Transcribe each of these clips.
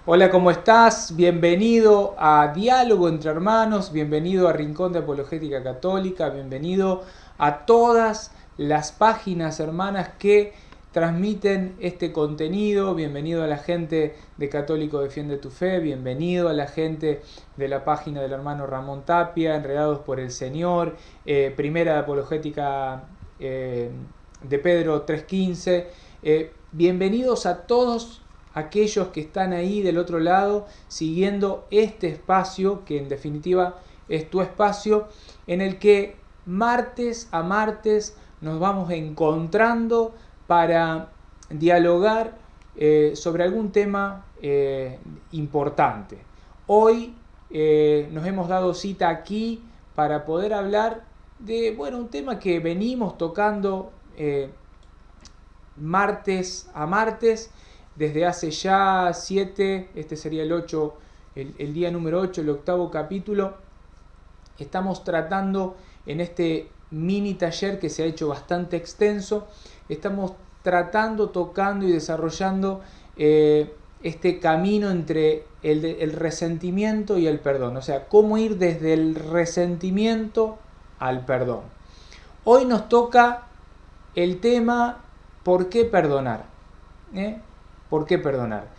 Hola, ¿cómo estás? Bienvenido a Diálogo entre Hermanos, bienvenido a Rincón de Apologética Católica, bienvenido a todas las páginas hermanas que transmiten este contenido, bienvenido a la gente de Católico Defiende tu Fe, bienvenido a la gente de la página del hermano Ramón Tapia, Enredados por el Señor, Primera de Apologética de Pedro 3.15, bienvenidos a todos aquellos que están ahí del otro lado siguiendo este espacio que en definitiva es tu espacio en el que martes a martes nos vamos encontrando para dialogar sobre algún tema importante. Hoy nos hemos dado cita aquí para poder hablar de un tema que venimos tocando martes a martes desde hace ya 7, este sería el 8, el día número 8, el octavo capítulo. Estamos tratando en este mini taller que se ha hecho bastante extenso, estamos tratando, tocando y desarrollando este camino entre el resentimiento y el perdón, o sea, cómo ir desde el resentimiento al perdón. Hoy nos toca el tema ¿por qué perdonar? ¿Por qué perdonar?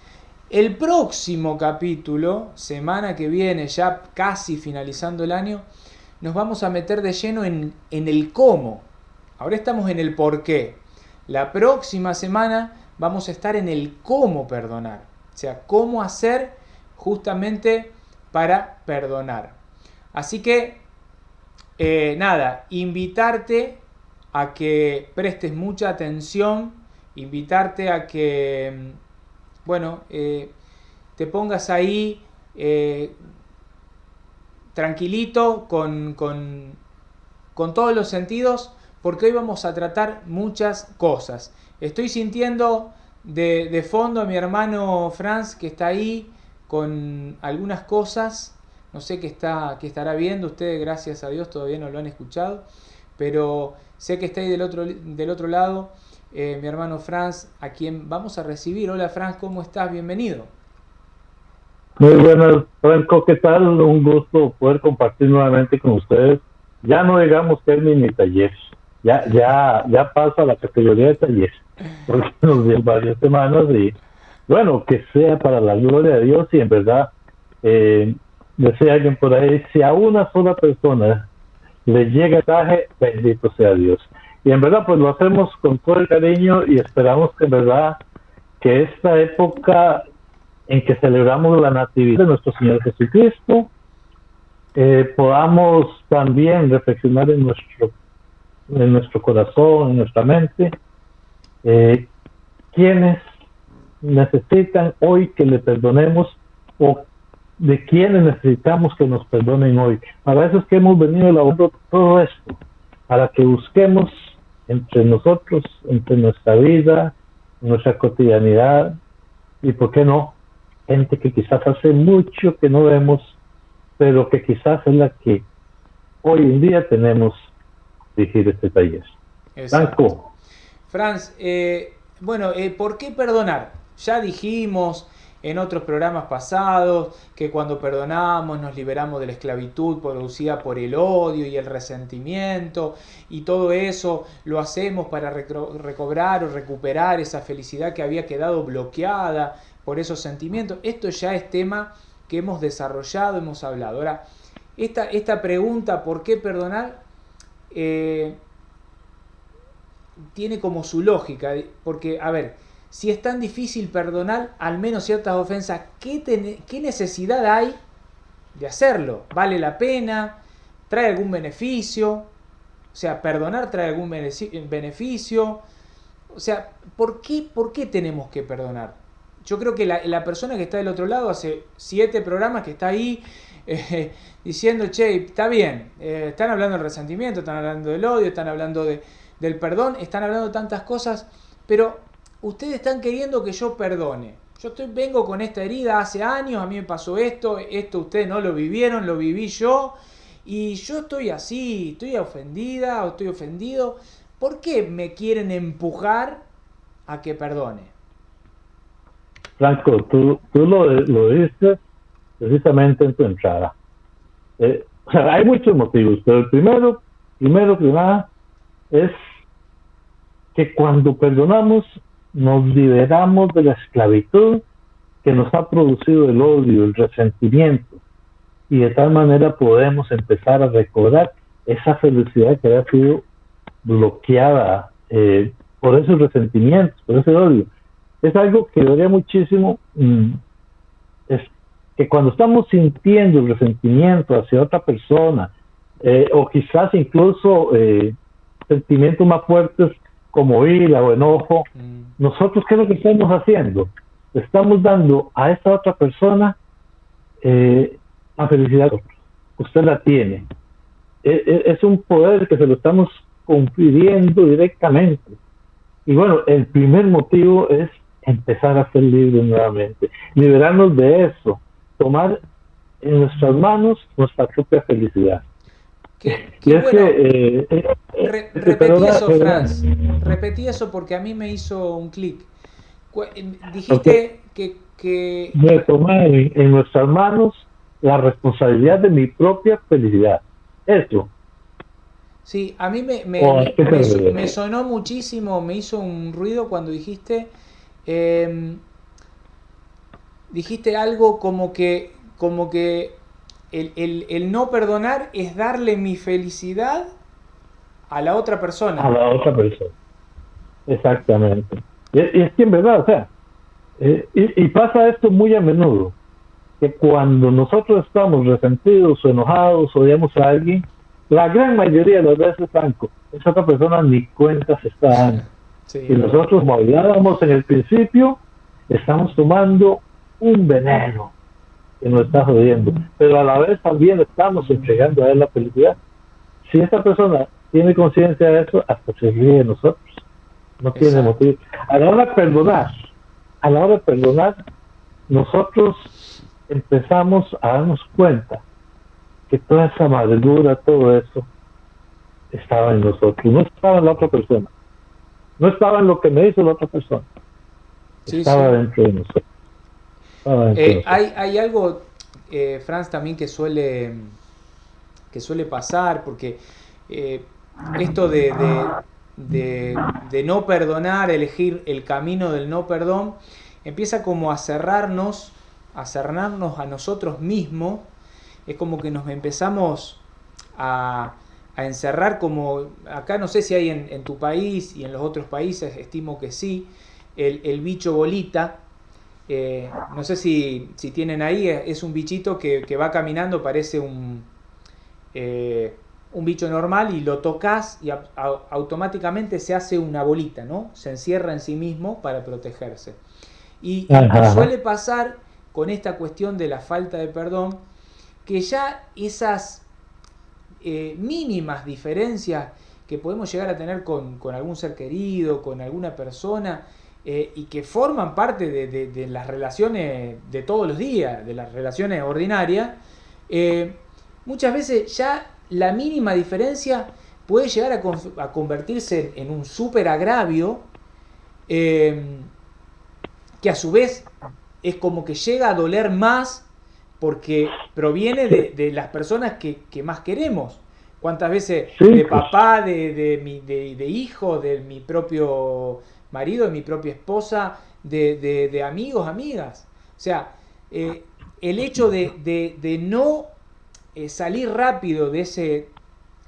El próximo capítulo, semana que viene, ya casi finalizando el año, nos vamos a meter de lleno en el cómo. Ahora estamos en el por qué. La próxima semana vamos a estar en el cómo perdonar. O sea, cómo hacer justamente para perdonar. Así que, invitarte a que prestes mucha atención, invitarte a que te pongas ahí tranquilito con todos los sentidos, porque hoy vamos a tratar muchas cosas. Estoy sintiendo de fondo a mi hermano Franz, que está ahí con algunas cosas. No sé qué estará viendo. Ustedes, gracias a Dios, todavía no lo han escuchado, pero sé que está ahí del otro lado. Mi hermano Franz, a quien vamos a recibir. Hola Franz, ¿cómo estás? Bienvenido. Muy buenas, Franco, ¿qué tal? Un gusto poder compartir nuevamente con ustedes. Ya no digamos que es mini taller, ya pasa a la categoría de taller, porque nos dio varias semanas y bueno, que sea para la gloria de Dios y en verdad, decía alguien por ahí, si a una sola persona le llega el mensaje, bendito sea Dios. Y en verdad, pues lo hacemos con todo el cariño y esperamos que en verdad que esta época en que celebramos la Natividad de nuestro Señor Jesucristo, podamos también reflexionar en nuestro corazón, en nuestra mente, quienes necesitan hoy que le perdonemos o de quienes necesitamos que nos perdonen hoy. Para eso es que hemos venido elaborando todo esto, para que busquemos entre nosotros, entre nuestra vida, nuestra cotidianidad, y por qué no, gente que quizás hace mucho que no vemos, pero que quizás es la que hoy en día tenemos que dirigir este taller. Exacto. Franco. Franz, ¿por qué perdonar? Ya dijimos en otros programas pasados que cuando perdonamos nos liberamos de la esclavitud producida por el odio y el resentimiento, y todo eso lo hacemos para recobrar o recuperar esa felicidad que había quedado bloqueada por esos sentimientos. Esto ya es tema que hemos desarrollado, hemos hablado. Ahora, esta pregunta, ¿por qué perdonar? Tiene como su lógica, porque, a ver, si es tan difícil perdonar al menos ciertas ofensas, ¿qué necesidad hay de hacerlo? ¿Vale la pena? ¿Trae algún beneficio? O sea, perdonar trae algún beneficio. O sea, ¿por qué tenemos que perdonar? Yo creo que la persona que está del otro lado hace 7 programas que está ahí diciendo, che, está bien, están hablando del resentimiento, están hablando del odio, están hablando del perdón, están hablando de tantas cosas, pero ustedes están queriendo que yo perdone. Vengo con esta herida hace años, a mí me pasó esto ustedes no lo vivieron, lo viví yo, y yo estoy así, estoy ofendida o estoy ofendido. ¿Por qué me quieren empujar a que perdone? Franco, tú lo dices precisamente en tu entrada. O sea, hay muchos motivos, pero el primero que nada, es que cuando perdonamos nos liberamos de la esclavitud que nos ha producido el odio, el resentimiento, y de tal manera podemos empezar a recobrar esa felicidad que había sido bloqueada por esos resentimientos, por ese odio. Es algo que duele muchísimo, es que cuando estamos sintiendo el resentimiento hacia otra persona, o quizás incluso sentimientos más fuertes como ira o enojo, nosotros, ¿qué es lo que estamos haciendo? Estamos dando a esa otra persona la felicidad. Usted la tiene. Es un poder que se lo estamos confiriendo directamente. Y bueno, el primer motivo es empezar a ser libres nuevamente, liberarnos de eso, tomar en nuestras manos nuestra propia felicidad. Qué bueno. Repetí eso, Franz. Repetí eso porque a mí me hizo un clic. Dijiste que de tomar en nuestras manos la responsabilidad de mi propia felicidad. Eso. Sí, a mí me sonó muchísimo, me hizo un ruido cuando dijiste algo como que el no perdonar es darle mi felicidad a la otra persona. A la otra persona. Exactamente. Y es que en verdad, o sea, y pasa esto muy a menudo, que cuando nosotros estamos resentidos o enojados, odiamos a alguien, la gran mayoría de las veces, Franco, esa otra persona ni cuenta se está dando. Sí, y nosotros, como hablábamos en el principio, estamos tomando un veneno que nos está jodiendo, pero a la vez también estamos entregando a él la felicidad. Si esa persona tiene conciencia de eso, hasta se ríe de nosotros. No tiene motivo. A la hora de perdonar, nosotros empezamos a darnos cuenta que toda esa amargura, todo eso, estaba en nosotros, no estaba en la otra persona, no estaba en lo que me hizo la otra persona, estaba dentro de nosotros. Hay algo, Franz, también que suele pasar, porque esto de no perdonar, elegir el camino del no perdón, empieza como a cerrarnos a nosotros mismos. Es como que nos empezamos a encerrar, como acá, no sé si hay en tu país y en los otros países, estimo que sí, el bicho bolita. No sé si tienen ahí, es un bichito que va caminando, parece un bicho normal, y lo tocas y automáticamente se hace una bolita, ¿no? Se encierra en sí mismo para protegerse. Y suele pasar con esta cuestión de la falta de perdón, que ya esas mínimas diferencias que podemos llegar a tener con algún ser querido, con alguna persona, y que forman parte de las relaciones de todos los días, de las relaciones ordinarias, muchas veces ya la mínima diferencia puede llegar a convertirse en un súper agravio, que a su vez es como que llega a doler más porque proviene de las personas que más queremos. ¿Cuántas veces de papá, de hijo, de mi propio marido, de mi propia esposa, de amigos, amigas? O sea, el hecho de no salir rápido de ese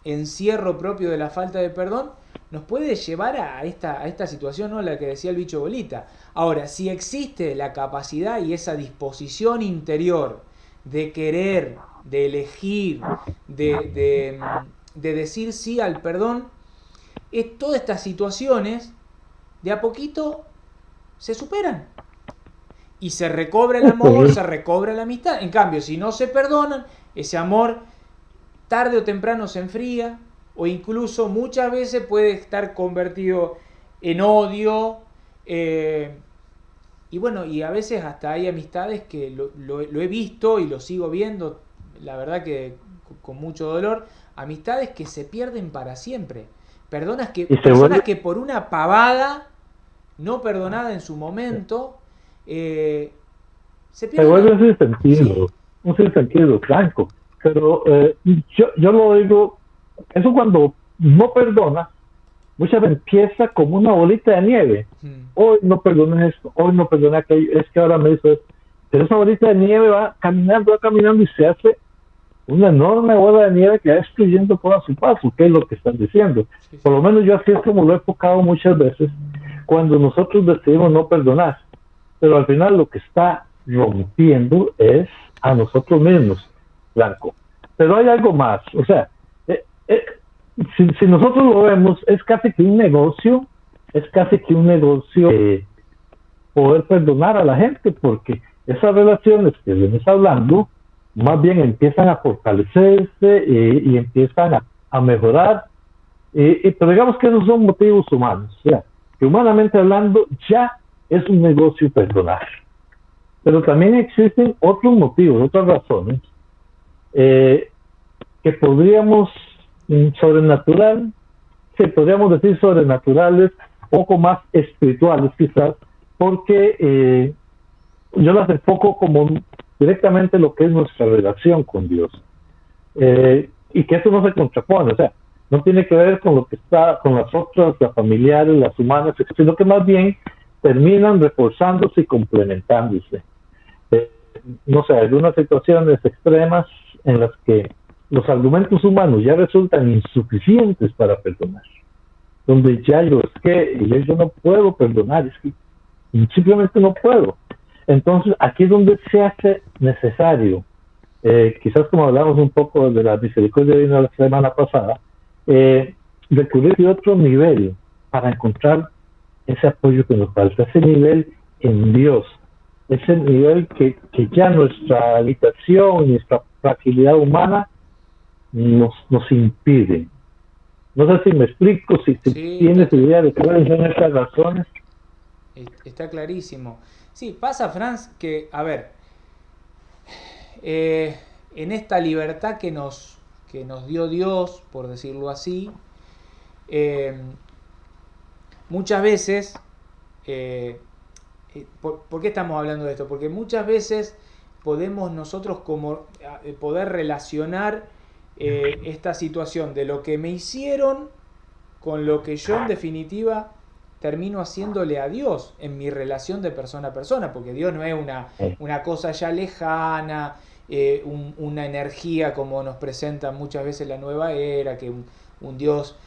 encierro propio de la falta de perdón nos puede llevar a esta situación, ¿no? La que decía el bicho bolita. Ahora, si existe la capacidad y esa disposición interior de querer, de elegir, de decir sí al perdón, todas estas situaciones de a poquito se superan y se recobra el amor, se recobra la amistad. En cambio, si no se perdonan, ese amor tarde o temprano se enfría, o incluso muchas veces puede estar convertido en odio, y bueno, y a veces hasta hay amistades que lo he visto y lo sigo viendo, la verdad que con mucho dolor, amistades que se pierden para siempre. Personas que por una pavada no perdonada en su momento, se Se vuelve pierde. un sinsentido, Sí. un sinsentido, Franco. Pero yo lo digo, eso cuando no perdona, muchas veces empieza como una bolita de nieve. Mm, Hoy no perdoné esto, hoy no perdoné aquello, es que ahora me hizo esto. Pero esa bolita de nieve va caminando y se hace una enorme bola de nieve que va destruyendo todo a su paso, que es lo que están diciendo. sí, Por sí. lo menos yo así es como lo he enfocado muchas veces, cuando nosotros decidimos no perdonar. Pero al final lo que está rompiendo es a nosotros mismos, Blanco. Pero hay algo más, o sea, eh, eh, si nosotros lo vemos, es casi que un negocio, poder perdonar a la gente, porque esas relaciones que vienes hablando, más bien empiezan a fortalecerse y empiezan a mejorar, pero digamos que esos son motivos humanos, o sea, que humanamente hablando ya es un negocio perdonar. Pero también existen otros motivos, otras razones, eh, que podríamos, sobrenatural, que podríamos decir sobrenaturales, poco más espirituales quizás, porque yo las enfoco como directamente lo que es nuestra relación con Dios. Y que eso no se contrapone, o sea, no tiene que ver con lo que está con las otras, las familiares, las humanas, sino que más bien terminan reforzándose y complementándose. Eh, no sé, algunas situaciones extremas en las que los argumentos humanos ya resultan insuficientes para perdonar, donde ya yo no puedo perdonar, es que simplemente no puedo. Entonces aquí es donde se hace necesario, quizás como hablamos un poco de la misericordia divina la semana pasada, recurrir de otro nivel para encontrar ese apoyo que nos falta, ese nivel en Dios, ese nivel que ya nuestra limitación, nuestra fragilidad humana nos impide. No sé si me explico, si Sí, tienes idea de cuáles son estas razones. está clarísimo. Sí, pasa, Franz, que, a ver, en esta libertad que nos dio Dios, por decirlo así, eh, muchas veces, ¿por qué estamos hablando de esto? Porque muchas veces podemos nosotros como poder relacionar esta situación de lo que me hicieron con lo que yo en definitiva termino haciéndole a Dios en mi relación de persona a persona, porque Dios no es una cosa ya lejana, una energía como nos presenta muchas veces la nueva era, que un Dios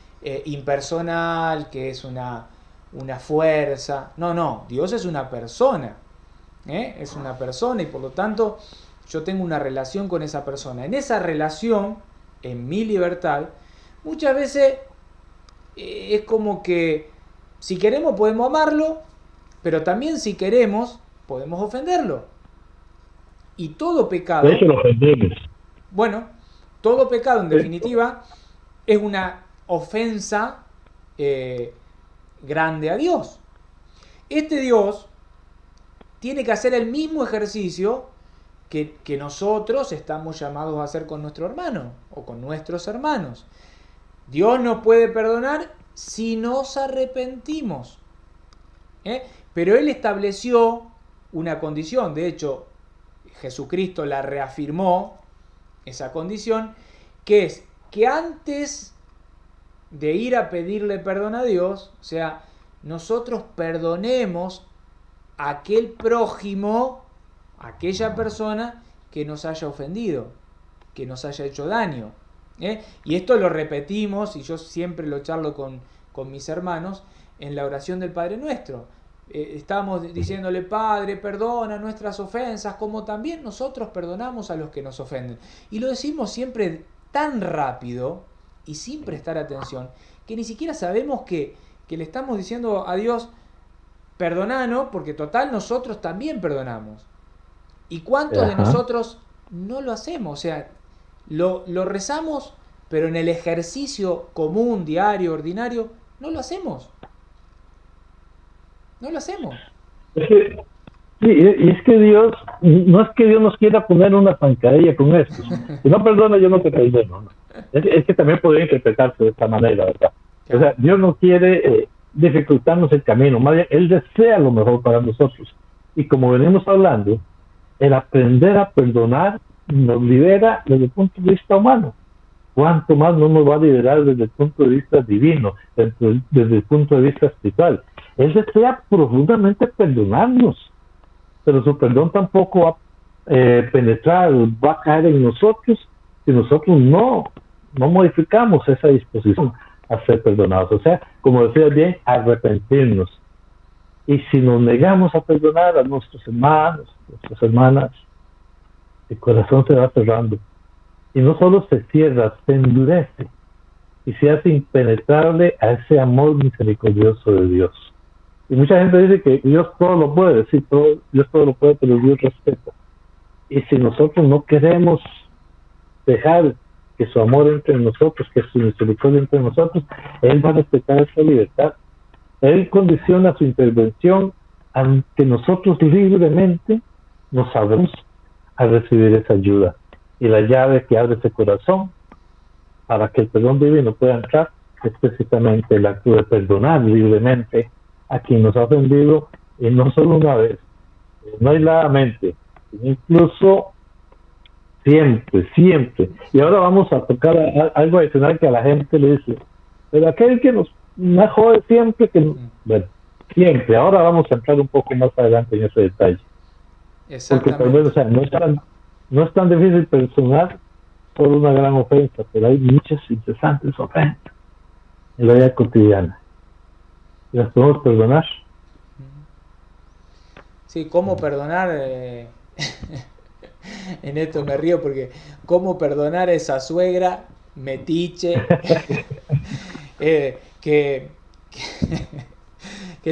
impersonal, que es una fuerza. No, no, Dios es una persona, es una persona y por lo tanto yo tengo una relación con esa persona. En esa relación, en mi libertad, muchas veces es como que si queremos podemos amarlo, pero también si queremos podemos ofenderlo. Y todo De hecho, pecado, lo ofendemos. bueno, todo pecado en Sí. definitiva es una ofensa grande a Dios. Este Dios tiene que hacer el mismo ejercicio que nosotros estamos llamados a hacer con nuestro hermano o con nuestros hermanos. Dios nos puede perdonar si nos arrepentimos. Pero Él estableció una condición, de hecho Jesucristo la reafirmó, esa condición, que es que antes de ir a pedirle perdón a Dios, o sea, nosotros perdonemos a aquel prójimo, a aquella persona que nos haya ofendido, que nos haya hecho daño. Y esto lo repetimos, y yo siempre lo charlo con mis hermanos, en la oración del Padre Nuestro. Estamos diciéndole, Padre, perdona nuestras ofensas, como también nosotros perdonamos a los que nos ofenden. Y lo decimos siempre tan rápido y sin prestar atención, que ni siquiera sabemos que le estamos diciendo a Dios, perdonanos, porque total nosotros también perdonamos. ¿Y cuántos de Ajá. nosotros no lo hacemos? O sea, lo rezamos, pero en el ejercicio común, diario, ordinario, no lo hacemos. No lo hacemos. Es que, sí, y es que Dios, no es que Dios nos quiera poner una zancadilla con esto. Si no perdona, yo no te perdono. No. Es que también podría interpretarse de esta manera, ¿verdad? O sea, Claro. Dios no quiere dificultarnos el camino, más bien, Él desea lo mejor para nosotros. Y como venimos hablando, el aprender a perdonar nos libera desde el punto de vista humano. ¿Cuánto más no nos va a liberar desde el punto de vista divino, desde el punto de vista espiritual? Él desea profundamente perdonarnos, pero su perdón tampoco va a penetrar, va a caer en nosotros si nosotros no modificamos esa disposición a ser perdonados. O sea, como decía bien, arrepentirnos. Y si nos negamos a perdonar a nuestros hermanos, nuestras hermanas, el corazón se va cerrando. Y no solo se cierra, se endurece y se hace impenetrable a ese amor misericordioso de Dios. Y mucha gente dice que Dios todo lo puede, sí, Dios todo lo puede, pero Dios respeta. Y si nosotros no queremos dejar que su amor entre en nosotros, que su misericordia entre en nosotros, Él va a respetar esa libertad. Él condiciona su intervención a que nosotros libremente nos abramos a recibir esa ayuda. Y la llave que abre ese corazón para que el perdón divino pueda entrar es precisamente el acto de perdonar libremente a quien nos ha ofendido, y no solo una vez, no aisladamente, incluso siempre, siempre. Y ahora vamos a tocar algo adicional que a la gente le dice, pero aquel que nos jode siempre, que bueno, siempre. Ahora vamos a entrar un poco más adelante en ese detalle. Porque tal vez, o sea, no es tan difícil perdonar por una gran ofensa, pero hay muchas incesantes ofensas en la vida cotidiana. ¿Y las podemos perdonar? Sí, ¿cómo perdonar? En esto me río porque ¿cómo perdonar a esa suegra metiche que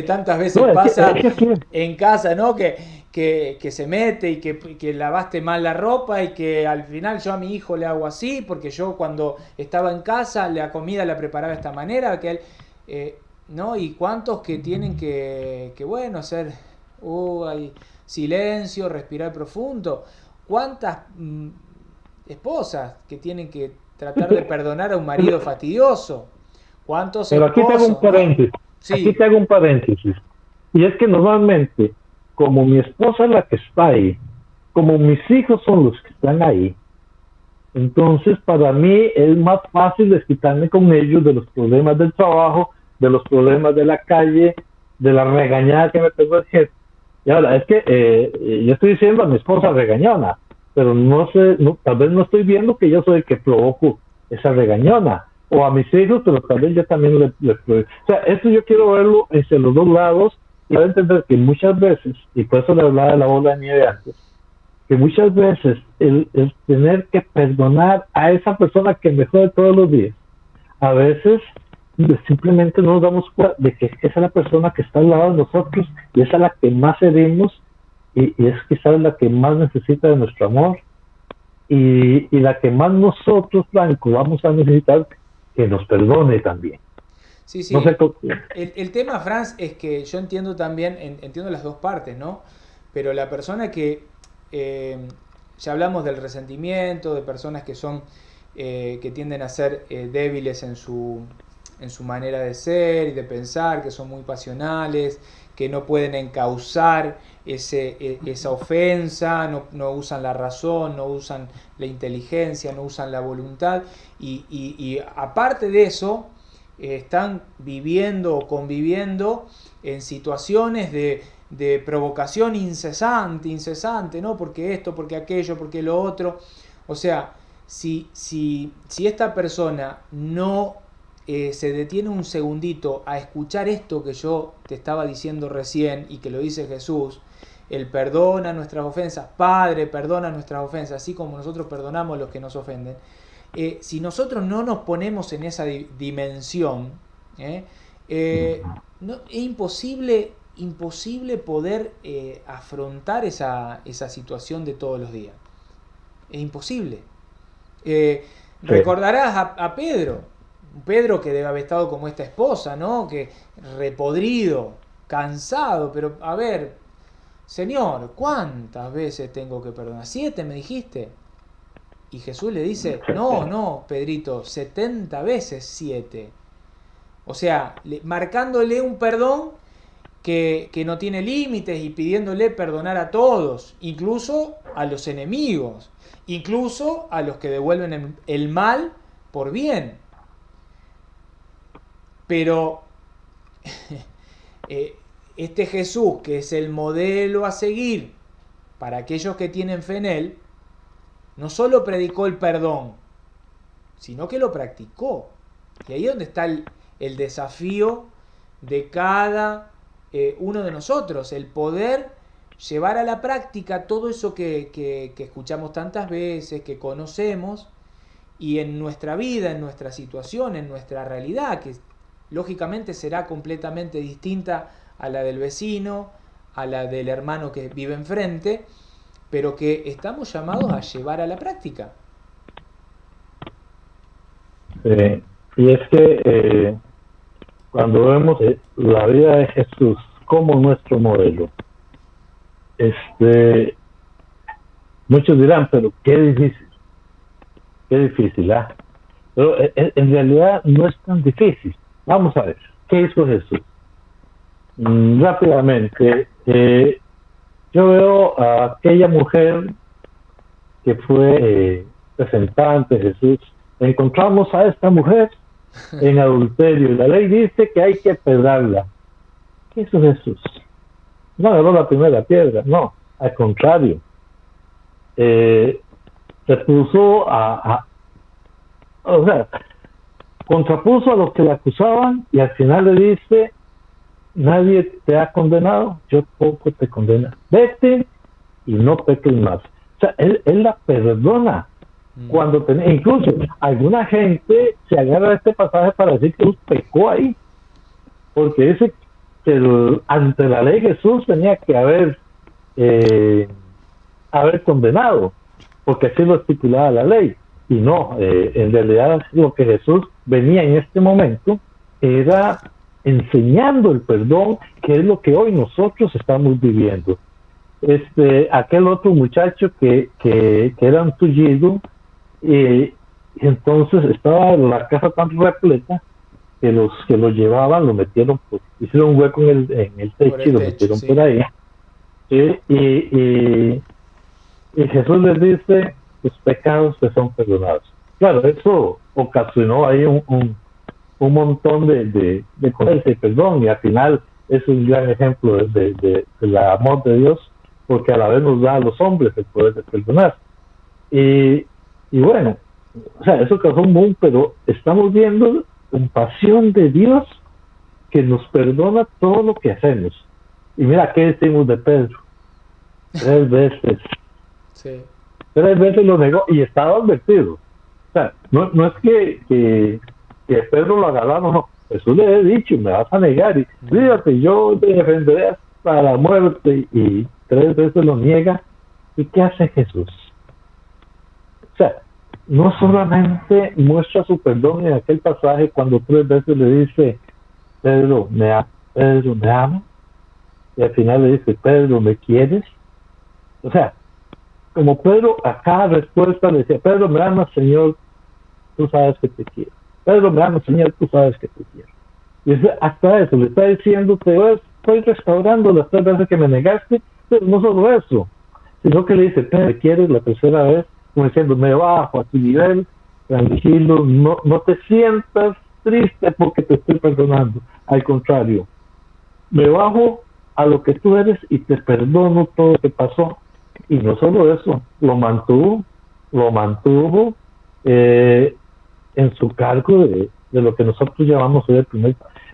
tantas veces pasa en casa, ¿no? Que se mete y que lavaste mal la ropa y que al final yo a mi hijo le hago así porque yo cuando estaba en casa la comida la preparaba de esta manera, que él, ¿no? Y cuántos que tienen que bueno, hacer hay silencio, respirar profundo. ¿Cuántas esposas que tienen que tratar de perdonar a un marido fastidioso? ¿Cuántos Pero aquí esposos? te hago un paréntesis. ¿No? Sí. Aquí te hago un paréntesis. Y es que normalmente, como mi esposa es la que está ahí, como mis hijos son los que están ahí, entonces para mí es más fácil desquitarme con ellos de los problemas del trabajo, de los problemas de la calle, de la regañada que me pegó el jefe. Y ahora, es que yo estoy diciendo a mi esposa regañona, pero no sé, tal vez no estoy viendo que yo soy el que provoco esa regañona. O a mis hijos, pero tal vez yo también les provoco. O sea, esto yo quiero verlo entre los dos lados y voy a entender que muchas veces, y por eso le hablaba de la bola de nieve antes, que muchas veces el tener que perdonar a esa persona que me jode todos los días, a veces simplemente no nos damos cuenta de que esa es la persona que está al lado de nosotros y esa es la que más herimos y es quizás la que más necesita de nuestro amor y la que más nosotros, Franco, vamos a necesitar que nos perdone también. Sí, sí. No sé el tema, Franz, es que yo entiendo también, entiendo las dos partes, ¿no? Pero la persona que, ya hablamos del resentimiento, de personas que son, que tienden a ser débiles en su manera de ser y de pensar, que son muy pasionales, que no pueden encauzar esa ofensa, no usan la razón, no usan la inteligencia, no usan la voluntad y aparte de eso están viviendo o conviviendo en situaciones de provocación incesante, ¿no? Porque esto, porque aquello, porque lo otro. O sea, si esta persona no se detiene un segundito a escuchar esto que yo te estaba diciendo recién y que lo dice Jesús, Él perdona nuestras ofensas, Padre, perdona nuestras ofensas, así como nosotros perdonamos a los que nos ofenden. Si nosotros no nos ponemos en esa dimensión, no, es imposible poder afrontar esa situación de todos los días. Es imposible. Recordarás a Pedro que debe haber estado como esta esposa, ¿no? Que repodrido, cansado, pero a ver, Señor, ¿cuántas veces tengo que perdonar? 7 me dijiste. Y Jesús le dice, no, Pedrito, 70 veces 7. O sea, marcándole un perdón que no tiene límites y pidiéndole perdonar a todos, incluso a los enemigos, incluso a los que devuelven el mal por bien. Pero este Jesús, que es el modelo a seguir para aquellos que tienen fe en Él, no solo predicó el perdón, sino que lo practicó. Y ahí es donde está el desafío de cada uno de nosotros, el poder llevar a la práctica todo eso que escuchamos tantas veces, que conocemos, y en nuestra vida, en nuestra situación, en nuestra realidad, que lógicamente será completamente distinta a la del vecino, a la del hermano que vive enfrente, pero que estamos llamados a llevar a la práctica. Y es que cuando vemos la vida de Jesús como nuestro modelo, muchos dirán, pero qué difícil, ¿ah? Pero en realidad no es tan difícil. Vamos a ver, ¿qué hizo Jesús? Rápidamente, yo veo a aquella mujer que fue representante de Jesús. Encontramos a esta mujer en adulterio y la ley dice que hay que pedrarla. ¿Qué hizo Jesús? No agarró la primera piedra, no, al contrario. Se puso o sea, contrapuso a los que la acusaban y al final le dice: nadie te ha condenado, yo poco te condeno. Vete y no peques más. O sea, él la perdona. Cuando incluso alguna gente se agarra a este pasaje para decir que Jesús pecó ahí, porque dice que ante la ley Jesús tenía que haber condenado, porque así lo estipulaba la ley. Y no, en realidad lo que Jesús venía en este momento era enseñando el perdón, que es lo que hoy nosotros estamos viviendo. Aquel otro muchacho que era un tullido, y entonces estaba la casa tan repleta que los que lo llevaban lo metieron, pues, hicieron un hueco en el techo y lo metieron por ahí. Y Jesús les dice: tus pecados te son perdonados. Claro, eso ocasionó ahí un montón de confianza y perdón, y al final es un gran ejemplo del amor de Dios, porque a la vez nos da a los hombres el poder de perdonar. Y bueno, o sea, eso causó un boom, pero estamos viendo compasión de Dios que nos perdona todo lo que hacemos. Y mira, ¿qué decimos de Pedro? 3 veces. Sí. 3 veces lo negó y estaba advertido. O sea, no es que Pedro lo agarró, no. Jesús le he dicho: me vas a negar, y fíjate, yo te defenderé hasta la muerte, y 3 veces lo niega. ¿Y qué hace Jesús? O sea, no solamente muestra su perdón en aquel pasaje cuando 3 veces le dice: Pedro, ¿me ama? Y al final le dice: Pedro, ¿me quieres? O sea, como Pedro a cada respuesta le decía: Pedro, ¿me amas, Señor? Tú sabes que te quiero. Pedro, me amas, Señor, tú sabes que te quiero. Y hasta eso le está diciendo: te estoy restaurando las 3 veces que me negaste. Pero no solo eso, sino que le dice: Pedro, ¿me quieres? La tercera vez, como diciendo: me bajo a tu nivel, tranquilo, no te sientas triste porque te estoy perdonando. Al contrario, me bajo a lo que tú eres y te perdono todo lo que pasó. Y no solo eso, lo mantuvo en su cargo de lo que nosotros llamamos hoy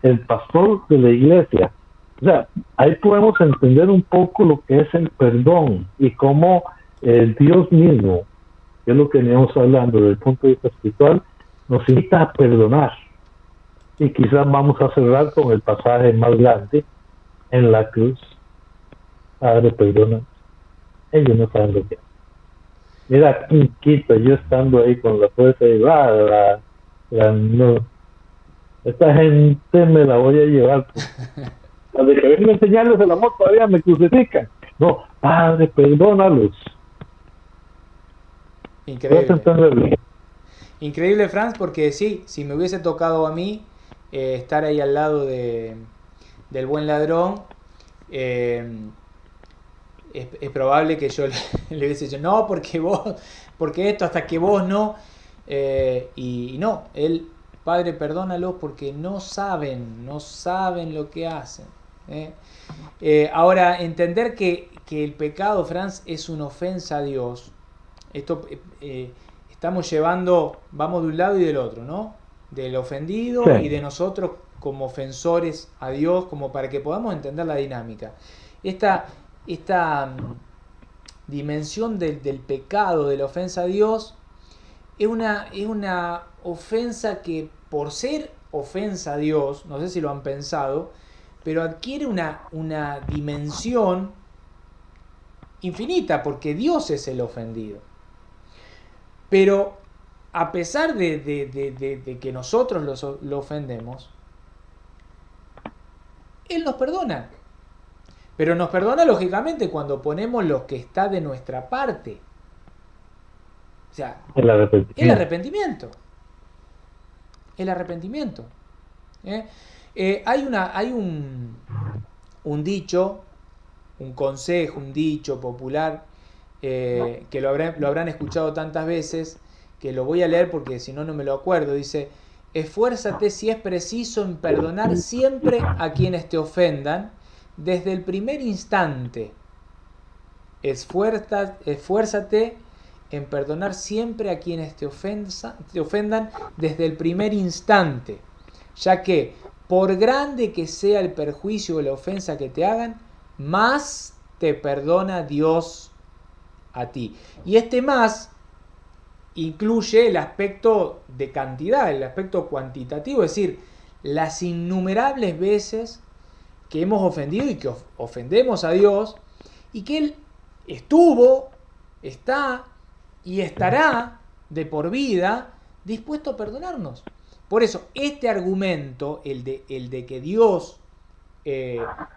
el pastor de la iglesia. O sea, ahí podemos entender un poco lo que es el perdón y cómo Dios mismo, que es lo que veníamos hablando desde el punto de vista espiritual, nos invita a perdonar. Y quizás vamos a cerrar con el pasaje más grande en la cruz: Padre, perdona, ellos no saben lo que hacen. Mira, quito, yo estando ahí con la fuerza y no, esta gente me la voy a llevar. Desde que vengo a enseñarles el amor todavía me crucifican. No, Padre, perdónalos. Increíble. Increíble, Franz, porque sí, si me hubiese tocado a mí estar ahí al lado del buen ladrón, eh, es probable que yo le hubiese dicho, no, porque esto, hasta que vos no. Y no, él, Padre, perdónalos porque no saben lo que hacen. Ahora, entender que el pecado, Franz, es una ofensa a Dios. Esto estamos llevando, vamos de un lado y del otro, ¿no? Del ofendido Sí. y de nosotros como ofensores a Dios, como para que podamos entender la dinámica. Esta dimensión del pecado, de la ofensa a Dios, es una ofensa que, por ser ofensa a Dios, no sé si lo han pensado, pero adquiere una dimensión infinita, porque Dios es el ofendido. Pero a pesar de que nosotros lo ofendemos, Él nos perdona. Pero nos perdona lógicamente cuando ponemos lo que está de nuestra parte. O sea, El arrepentimiento. el arrepentimiento. El arrepentimiento. Hay un dicho, un consejo, un dicho popular, que lo habrán escuchado tantas veces, que lo voy a leer porque si no, no me lo acuerdo. Dice, esfuérzate si es preciso en perdonar siempre a quienes te ofendan, desde el primer instante. Esfuérzate en perdonar siempre a quienes te ofendan desde el primer instante, ya que por grande que sea el perjuicio o la ofensa que te hagan, más te perdona Dios a ti. Y este más incluye el aspecto de cantidad, el aspecto cuantitativo, es decir, las innumerables veces que hemos ofendido y que ofendemos a Dios, y que Él estuvo, está y estará de por vida dispuesto a perdonarnos. Por eso, este argumento, el de que Dios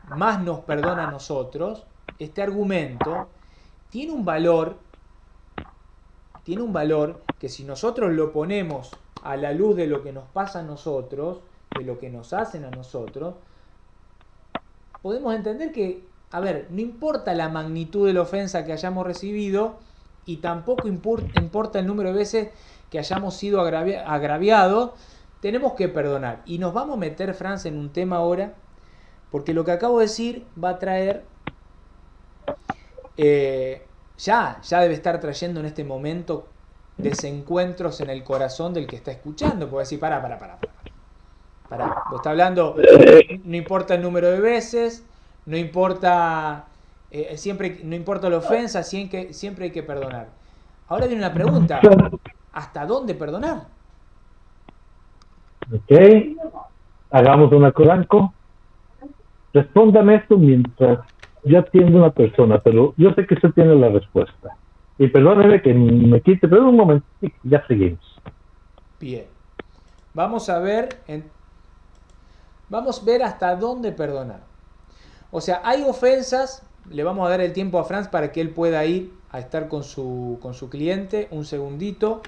más nos perdona a nosotros, este argumento tiene un valor que si nosotros lo ponemos a la luz de lo que nos pasa a nosotros, de lo que nos hacen a nosotros, podemos entender que, a ver, no importa la magnitud de la ofensa que hayamos recibido y tampoco importa el número de veces que hayamos sido agraviados, tenemos que perdonar. Y nos vamos a meter, Franz, en un tema ahora, porque lo que acabo de decir va a traer, ya debe estar trayendo en este momento desencuentros en el corazón del que está escuchando. Puede decir, pará. Vos estás hablando, no importa el número de veces, no importa no importa la ofensa, siempre hay que perdonar. Ahora viene una pregunta, ¿hasta dónde perdonar? Ok, hagamos una coranco. Respóndame esto mientras yo atiendo a una persona, pero yo sé que usted tiene la respuesta. Y perdóneme que me quite, pero un momento, ya seguimos. Bien, vamos a ver hasta dónde perdonar. O sea, hay ofensas, le vamos a dar el tiempo a Franz para que él pueda ir a estar con su cliente, un segundito.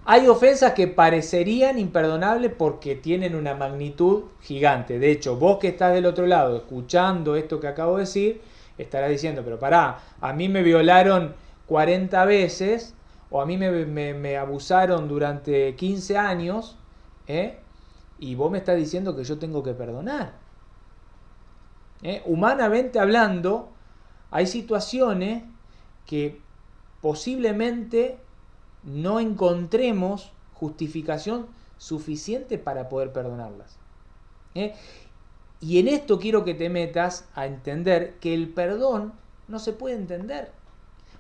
Hay ofensas que parecerían imperdonables porque tienen una magnitud gigante. De hecho, vos que estás del otro lado escuchando esto que acabo de decir, estarás diciendo, pero pará, a mí me violaron 40 veces o a mí me abusaron durante 15 años, y vos me estás diciendo que yo tengo que perdonar. Humanamente hablando, hay situaciones que posiblemente no encontremos justificación suficiente para poder perdonarlas. Y en esto quiero que te metas a entender que el perdón no se puede entender.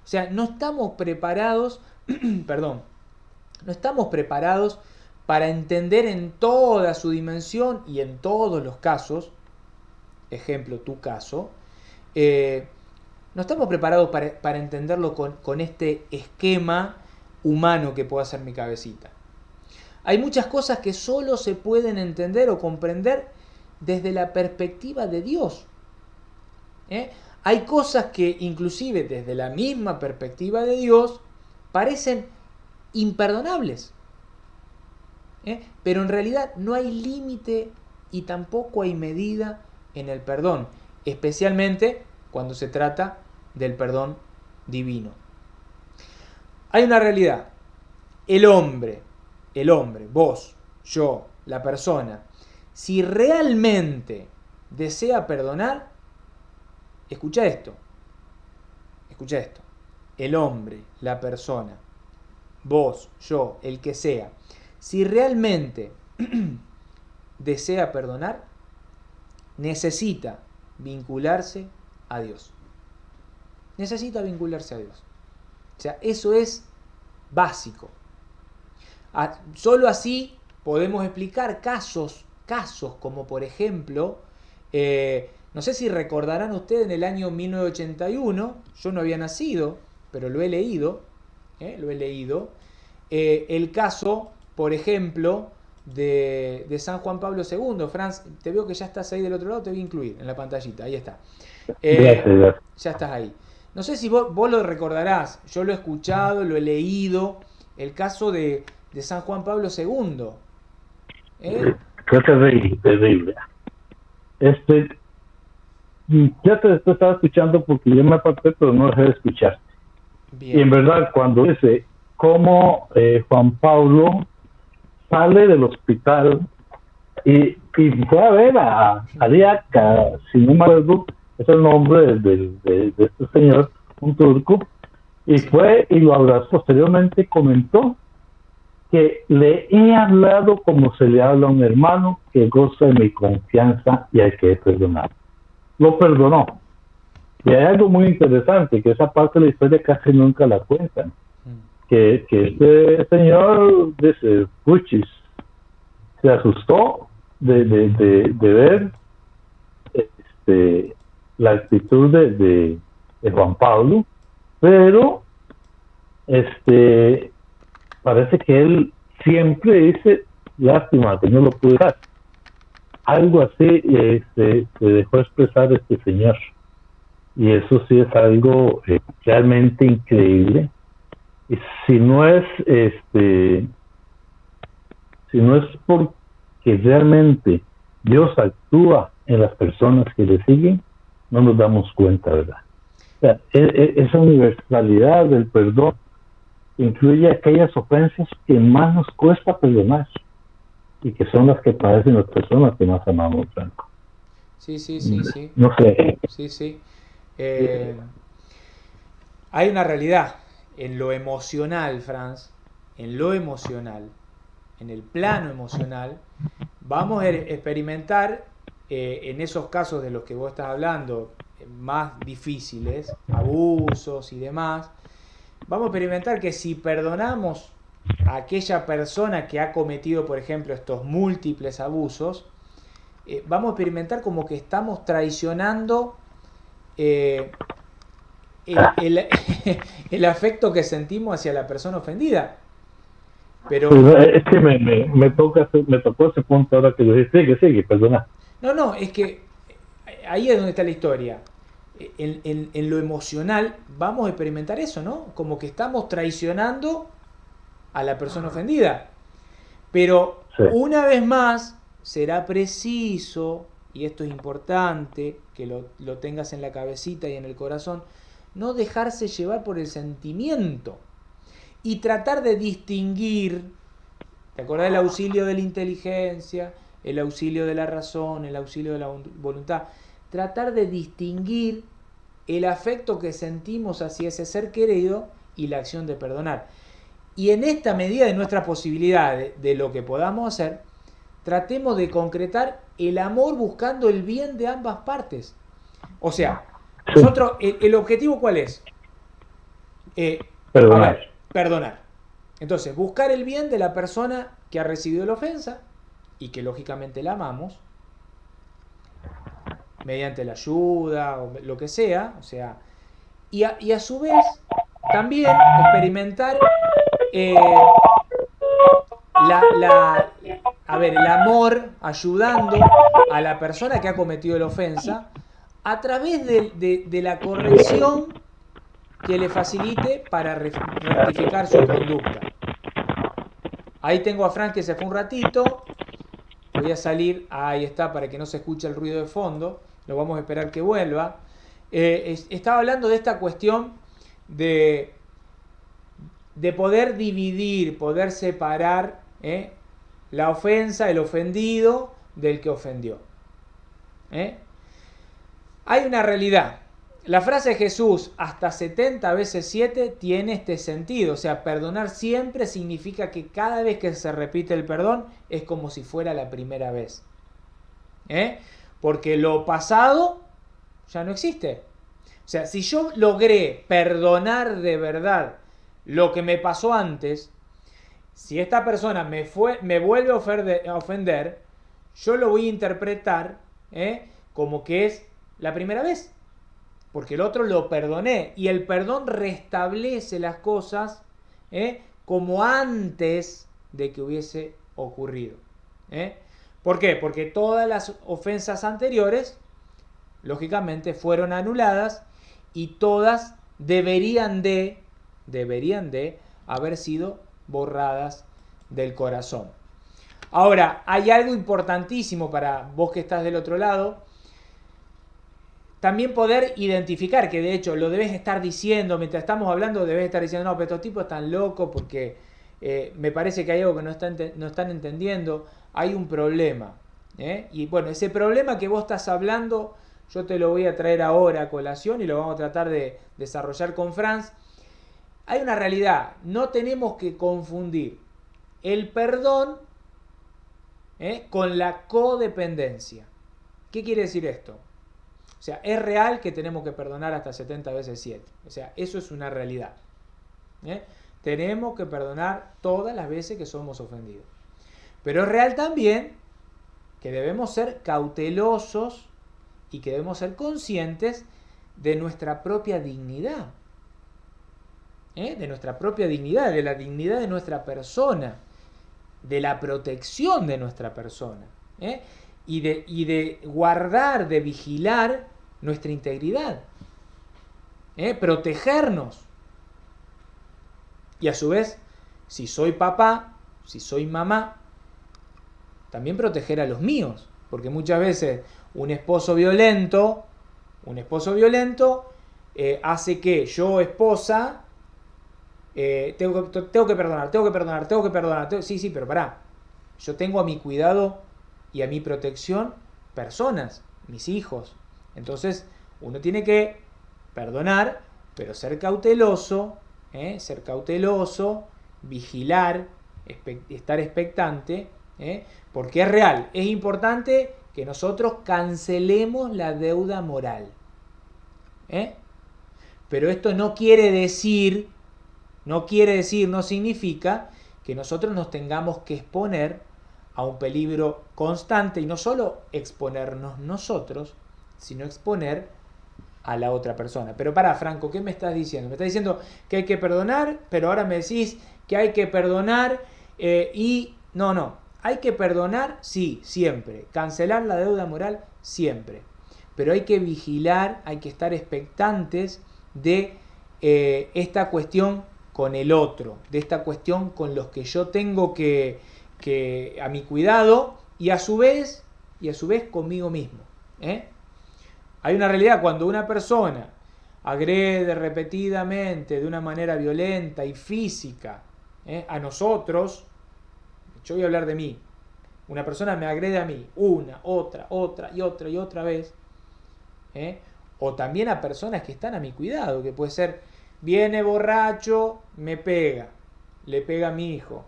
O sea, no estamos preparados, no estamos preparados para entender en toda su dimensión y en todos los casos, ejemplo, tu caso, no estamos preparados para entenderlo con este esquema humano que pueda ser mi cabecita. Hay muchas cosas que solo se pueden entender o comprender desde la perspectiva de Dios. Hay cosas que inclusive desde la misma perspectiva de Dios parecen imperdonables. Pero en realidad no hay límite y tampoco hay medida en el perdón, especialmente cuando se trata del perdón divino. Hay una realidad. El hombre, vos, yo, la persona, si realmente desea perdonar, escucha esto. El hombre, la persona, vos, yo, el que sea, si realmente desea perdonar, necesita vincularse a Dios. Necesita vincularse a Dios. O sea, eso es básico. Solo así podemos explicar casos como por ejemplo, no sé si recordarán ustedes en el año 1981, yo no había nacido, pero lo he leído, el caso, por ejemplo, de San Juan Pablo II. Franz, te veo que ya estás ahí del otro lado, te voy a incluir en la pantallita, ahí está. Gracias. Ya estás ahí. No sé si vos lo recordarás, yo lo he escuchado, lo he leído, el caso de San Juan Pablo II. Fue terrible. Ya te estaba escuchando porque yo me aparté, pero no dejé de escuchar. Bien. Y en verdad, cuando dice cómo Juan Pablo sale del hospital y fue a ver a Diaca, si no me acuerdo, es el nombre de este señor, un turco, y fue y lo abrazó. Posteriormente comentó que le he hablado como se le habla a un hermano, que goza de mi confianza y hay que perdonar. Lo perdonó. Y hay algo muy interesante, que esa parte de la historia casi nunca la cuentan. Que este señor, dice, Puchis, se asustó de ver la actitud de Juan Pablo, pero parece que él siempre dice, lástima que no lo pude dar. Algo así se dejó expresar este señor. Y eso sí es algo realmente increíble. Y si no es porque realmente Dios actúa en las personas que le siguen, no nos damos cuenta, ¿verdad? O sea, esa universalidad del perdón incluye aquellas ofensas que más nos cuesta perdonar y que son las que padecen las personas que más amamos, Franco. Sí. No sé. Sí. Hay una realidad en lo emocional, Franz, en el plano emocional, vamos a experimentar en esos casos de los que vos estás hablando, más difíciles, abusos y demás, vamos a experimentar que si perdonamos a aquella persona que ha cometido, por ejemplo, estos múltiples abusos, vamos a experimentar como que estamos traicionando el afecto que sentimos hacia la persona ofendida. Pero es que me tocó ese punto ahora que lo dijiste. Sigue, perdona. No, es que ahí es donde está la historia. En lo emocional vamos a experimentar eso, ¿no? Como que estamos traicionando a la persona ofendida. Pero sí, una vez más será preciso, y esto es importante, que lo tengas en la cabecita y en el corazón, no dejarse llevar por el sentimiento y tratar de distinguir. ¿Te acordás del auxilio de la inteligencia, el auxilio de la razón, el auxilio de la voluntad? Tratar de distinguir el afecto que sentimos hacia ese ser querido y la acción de perdonar. Y en esta medida de nuestra posibilidad de lo que podamos hacer, tratemos de concretar el amor buscando el bien de ambas partes. O sea, nosotros, ¿el objetivo cuál es? Perdonar. Entonces, buscar el bien de la persona que ha recibido la ofensa y que lógicamente la amamos, mediante la ayuda o lo que sea, o sea, y a su vez también experimentar el amor ayudando a la persona que ha cometido la ofensa a través de la corrección que le facilite para rectificar su conducta. Ahí tengo a Frank que se fue un ratito. Voy a salir, ahí está, para que no se escuche el ruido de fondo. Lo vamos a esperar que vuelva. Estaba hablando de esta cuestión de poder dividir, poder separar la ofensa, el ofendido, del que ofendió. Hay una realidad. La frase de Jesús, hasta 70 veces 7, tiene este sentido. O sea, perdonar siempre significa que cada vez que se repite el perdón es como si fuera la primera vez. Porque lo pasado ya no existe. O sea, si yo logré perdonar de verdad lo que me pasó antes, si esta persona me vuelve a ofender, yo lo voy a interpretar como que es la primera vez. Porque el otro lo perdoné. Y el perdón restablece las cosas como antes de que hubiese ocurrido. ¿Por qué? Porque todas las ofensas anteriores, lógicamente, fueron anuladas y todas deberían de haber sido borradas del corazón. Ahora, hay algo importantísimo para vos que estás del otro lado. También poder identificar, que de hecho lo debes estar diciendo, mientras estamos hablando debes estar diciendo, no, pero estos tipos están locos porque me parece que hay algo que no están entendiendo, hay un problema. Y bueno, ese problema que vos estás hablando, yo te lo voy a traer ahora a colación y lo vamos a tratar de desarrollar con Franz. Hay una realidad, no tenemos que confundir el perdón con la codependencia. ¿Qué quiere decir esto? O sea, es real que tenemos que perdonar hasta 70 veces 7. O sea, eso es una realidad. Tenemos que perdonar todas las veces que somos ofendidos. Pero es real también que debemos ser cautelosos y que debemos ser conscientes de nuestra propia dignidad. De nuestra propia dignidad, de la dignidad de nuestra persona, de la protección de nuestra persona. Y de guardar, de vigilar nuestra integridad, protegernos. Y a su vez, si soy papá, si soy mamá, también proteger a los míos, porque muchas veces un esposo violento hace que yo, esposa, tengo que perdonar. Sí, pero pará, yo tengo a mi cuidado y a mi protección personas, mis hijos. Entonces uno tiene que perdonar, pero ser cauteloso, vigilar, estar expectante, porque es real, es importante que nosotros cancelemos la deuda moral. Pero esto no significa que nosotros nos tengamos que exponer a un peligro constante, y no solo exponernos nosotros, sino exponer a la otra persona. Pero pará, Franco, ¿qué me estás diciendo? Me estás diciendo que hay que perdonar, pero ahora me decís que hay que perdonar No, hay que perdonar, sí, siempre. Cancelar la deuda moral, siempre. Pero hay que vigilar, hay que estar expectantes de esta cuestión con el otro, de esta cuestión con los que yo tengo que a mi cuidado, y a su vez conmigo mismo. Hay una realidad: cuando una persona agrede repetidamente de una manera violenta y física a nosotros, yo voy a hablar de mí, una persona me agrede a mí una, otra y otra vez, o también a personas que están a mi cuidado, que puede ser, viene borracho, me pega, le pega a mi hijo,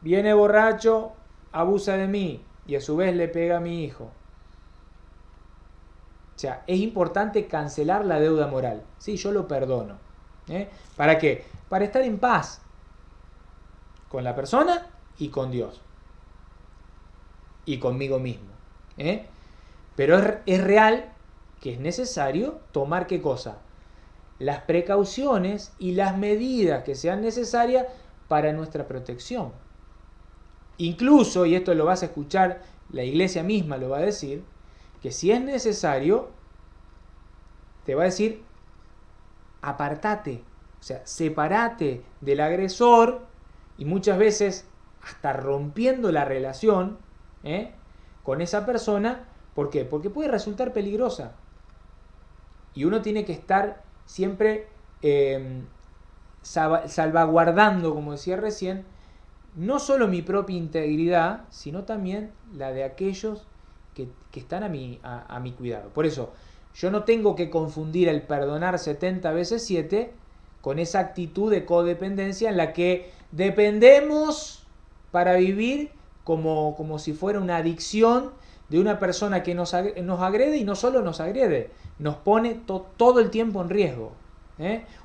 viene borracho, abusa de mí y a su vez le pega a mi hijo. O sea, es importante cancelar la deuda moral. Sí, yo lo perdono. ¿Para qué? Para estar en paz con la persona y con Dios. Y conmigo mismo. Pero es real que es necesario tomar ¿qué cosa? Las precauciones y las medidas que sean necesarias para nuestra protección. Incluso, y esto lo vas a escuchar, la iglesia misma lo va a decir, que si es necesario, te va a decir, apartate, o sea, separate del agresor, y muchas veces hasta rompiendo la relación, con esa persona. ¿Por qué? Porque puede resultar peligrosa. Y uno tiene que estar siempre salvaguardando, como decía recién, no solo mi propia integridad, sino también la de aquellos que están a mi cuidado. Por eso, yo no tengo que confundir el perdonar 70 veces 7 con esa actitud de codependencia en la que dependemos para vivir como si fuera una adicción de una persona que nos agrede, y no solo nos agrede, nos pone todo el tiempo en riesgo.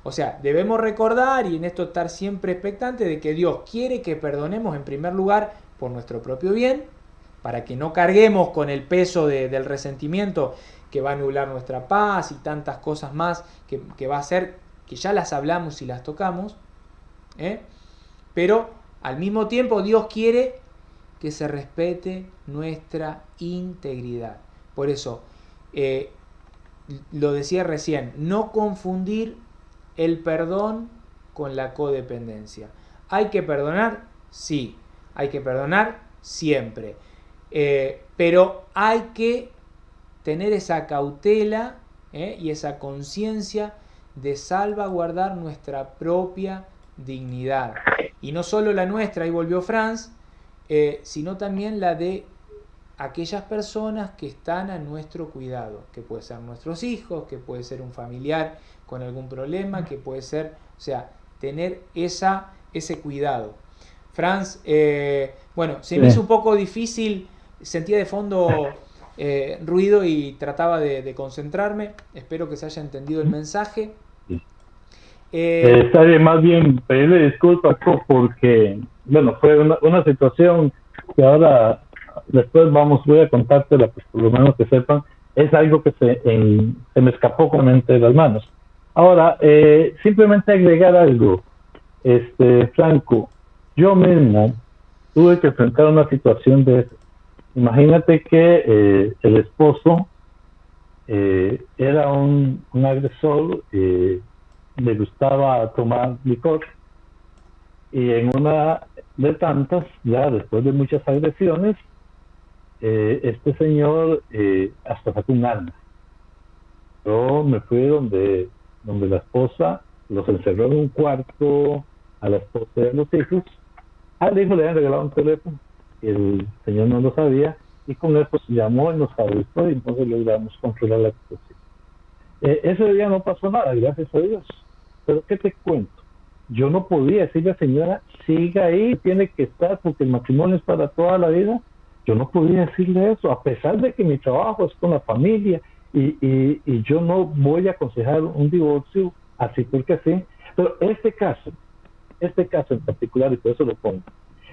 O sea, debemos recordar, y en esto estar siempre expectante, de que Dios quiere que perdonemos en primer lugar por nuestro propio bien, para que no carguemos con el peso del resentimiento que va a anular nuestra paz y tantas cosas más que va a hacer, que ya las hablamos y las tocamos, pero al mismo tiempo Dios quiere que se respete nuestra integridad. Por eso, lo decía recién, no confundir el perdón con la codependencia. ¿Hay que perdonar? Sí, hay que perdonar siempre. Pero hay que tener esa cautela y esa conciencia de salvaguardar nuestra propia dignidad. Y no solo la nuestra, ahí volvió Franz, sino también la de aquellas personas que están a nuestro cuidado, que puede ser nuestros hijos, que puede ser un familiar con algún problema, que puede ser, o sea, tener ese cuidado. Franz, bueno, se me hizo un poco difícil, sentía de fondo ruido y trataba de concentrarme. Espero que se haya entendido el mensaje. Está bien, más bien pedirle disculpas porque, bueno, fue una situación que ahora, después voy a contártela, pues por lo menos que sepan, es algo que se me escapó completamente de las manos. Ahora, simplemente agregar algo, Franco, yo mismo tuve que enfrentar una situación de eso. Imagínate que el esposo era un agresor, le gustaba tomar licor, y en una de tantas, ya después de muchas agresiones, este señor hasta sacó un arma. Yo me fui donde la esposa, los encerró en un cuarto, a la esposa y a los hijos. Al hijo le habían regalado un teléfono y el señor no lo sabía, y con eso se llamó y nos avisó, y entonces logramos controlar la situación. Ese día no pasó nada, gracias a Dios. Pero ¿qué te cuento? Yo no podía decirle a la señora, siga ahí, tiene que estar, porque el matrimonio es para toda la vida. Yo no podía decirle eso, a pesar de que mi trabajo es con la familia, y yo no voy a aconsejar un divorcio así porque sí. Pero este caso en particular, y por eso lo pongo,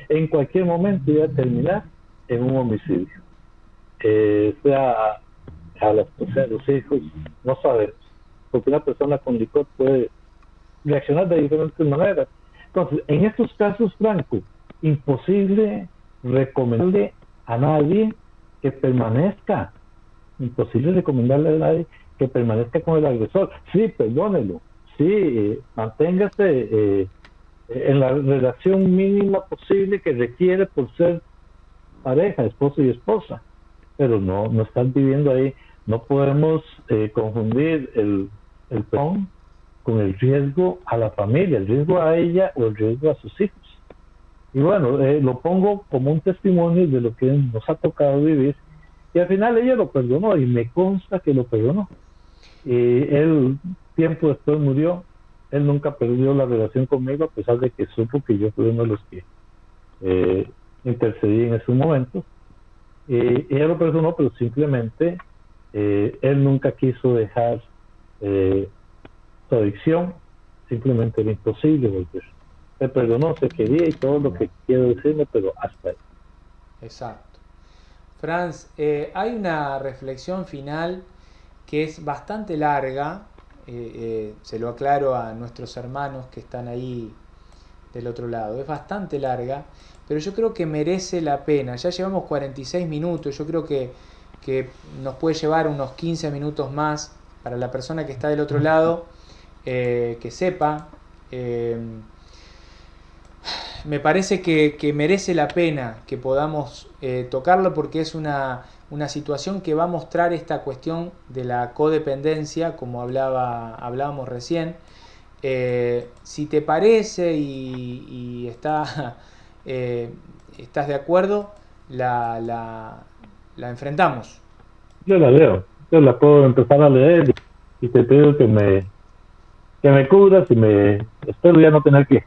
en cualquier momento iba a terminar en un homicidio. Sea a los hijos, no sabemos, porque una persona con licor puede reaccionar de diferentes maneras. Entonces, en estos casos, Franco, imposible recomendarle a nadie que permanezca, con el agresor. Sí, perdónelo, sí, manténgase en la relación mínima posible que requiere por ser pareja, esposo y esposa, pero no están viviendo ahí. No podemos confundir el perdón con el riesgo a la familia, el riesgo a ella o el riesgo a sus hijos. Y bueno, lo pongo como un testimonio de lo que nos ha tocado vivir, y al final ella lo perdonó, y me consta que lo perdonó. Él tiempo después murió. Él nunca perdió la relación conmigo, a pesar de que supo que yo fui uno de los que intercedí en ese momento. Ella lo perdonó, pero simplemente él nunca quiso dejar su adicción. Simplemente era imposible volver. Se perdonó, se quería y todo lo que quiero decirme, pero hasta ahí. Exacto. Franz, hay una reflexión final que es bastante larga, se lo aclaro a nuestros hermanos que están ahí del otro lado, es bastante larga, pero yo creo que merece la pena. Ya llevamos 46 minutos, yo creo que nos puede llevar unos 15 minutos más para la persona que está del otro lado, que sepa me parece que merece la pena que podamos tocarlo, porque es una situación que va a mostrar esta cuestión de la codependencia, como hablábamos recién. Si te parece y estás de acuerdo, la enfrentamos. Yo la leo, yo la puedo empezar a leer y te pido que me cubras y espero ya no tener que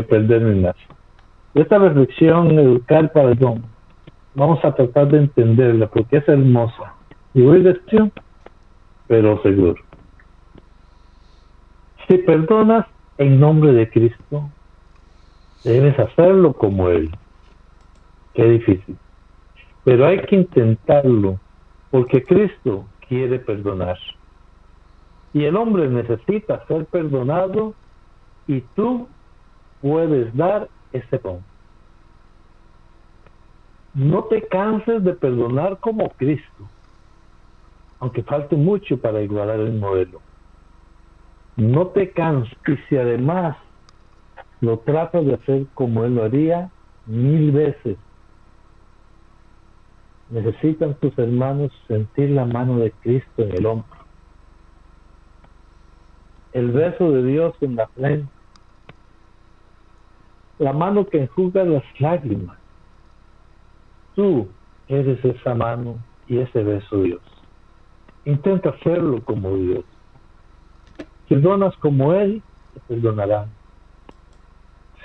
perder mi enlace. Esta reflexión, educar para el don, vamos a tratar de entenderla porque es hermosa y voy despacio, pero seguro. Si perdonas en nombre de Cristo, debes hacerlo como Él. Qué difícil. Pero hay que intentarlo, porque Cristo quiere perdonar. Y el hombre necesita ser perdonado, y tú puedes dar ese don. No te canses de perdonar como Cristo, aunque falte mucho para igualar el modelo. No te canses, y si además lo tratas de hacer como Él lo haría 1000 veces, necesitan tus hermanos sentir la mano de Cristo en el hombro, el beso de Dios en la frente, la mano que enjuga las lágrimas. Tú eres esa mano y ese beso de Dios. Intenta hacerlo como Dios. Si perdonas como Él, te perdonarán.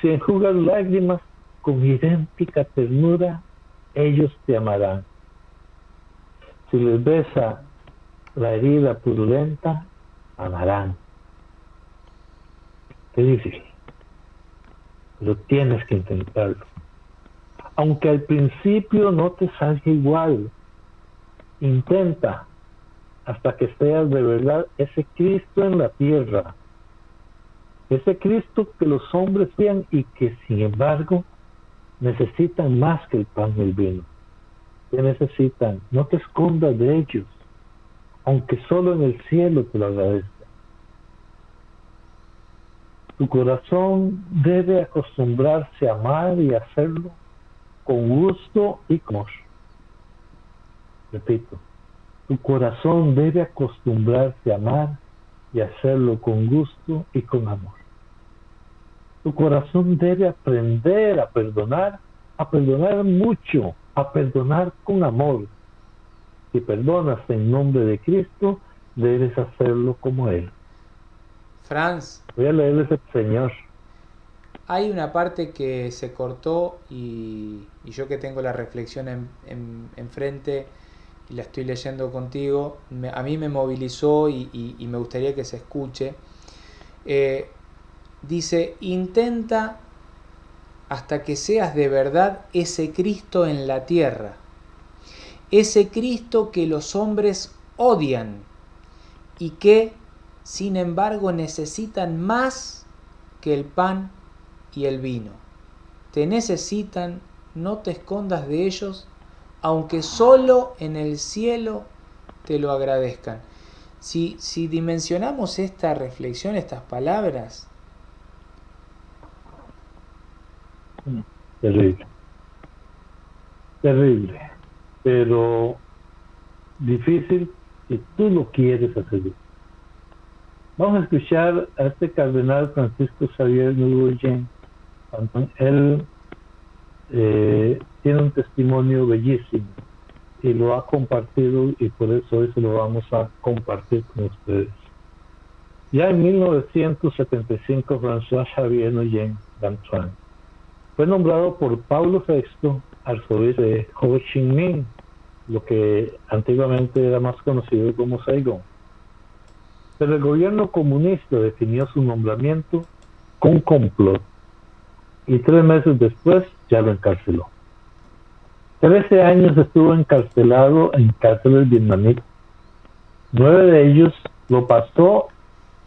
Si enjugas lágrimas con idéntica ternura, ellos te amarán. Si les besa la herida purulenta, amarán. Qué difícil, pero tienes que intentarlo. Aunque al principio no te salga igual, intenta hasta que seas de verdad ese Cristo en la tierra, ese Cristo que los hombres vean y que sin embargo necesitan más que el pan y el vino. Que necesitan, no te escondas de ellos, aunque solo en el cielo te lo agradezcan. Tu corazón debe acostumbrarse a amar y hacerlo con gusto y con amor. Repito, tu corazón debe acostumbrarse a amar y hacerlo con gusto y con amor. Tu corazón debe aprender a perdonar mucho, a perdonar con amor. Si perdonas en nombre de Cristo, debes hacerlo como Él. Franz, voy a leerles al Señor. Hay una parte que se cortó y yo que tengo la reflexión enfrente y la estoy leyendo contigo, a mí me movilizó y me gustaría que se escuche. Dice, intenta hasta que seas de verdad ese Cristo en la tierra, ese Cristo que los hombres odian y que, sin embargo, necesitan más que el pan y el vino. Te necesitan, no te escondas de ellos, aunque solo en el cielo te lo agradezcan. Si dimensionamos esta reflexión, estas palabras... Terrible. Terrible. Pero difícil si tú lo quieres hacer. Vamos a escuchar a este cardenal Francisco Xavier Nguyen. Él tiene un testimonio bellísimo y lo ha compartido, y por eso hoy se lo vamos a compartir con ustedes. Ya en 1975, François Xavier Nguyen d'Antoine fue nombrado por Pablo VI arzobispo de Ho Chi Minh, lo que antiguamente era más conocido como Saigón. Pero el gobierno comunista definió su nombramiento con complot y 3 meses después ya lo encarceló. 13 años estuvo encarcelado en cárceles vietnamitas. 9 de ellos lo pasó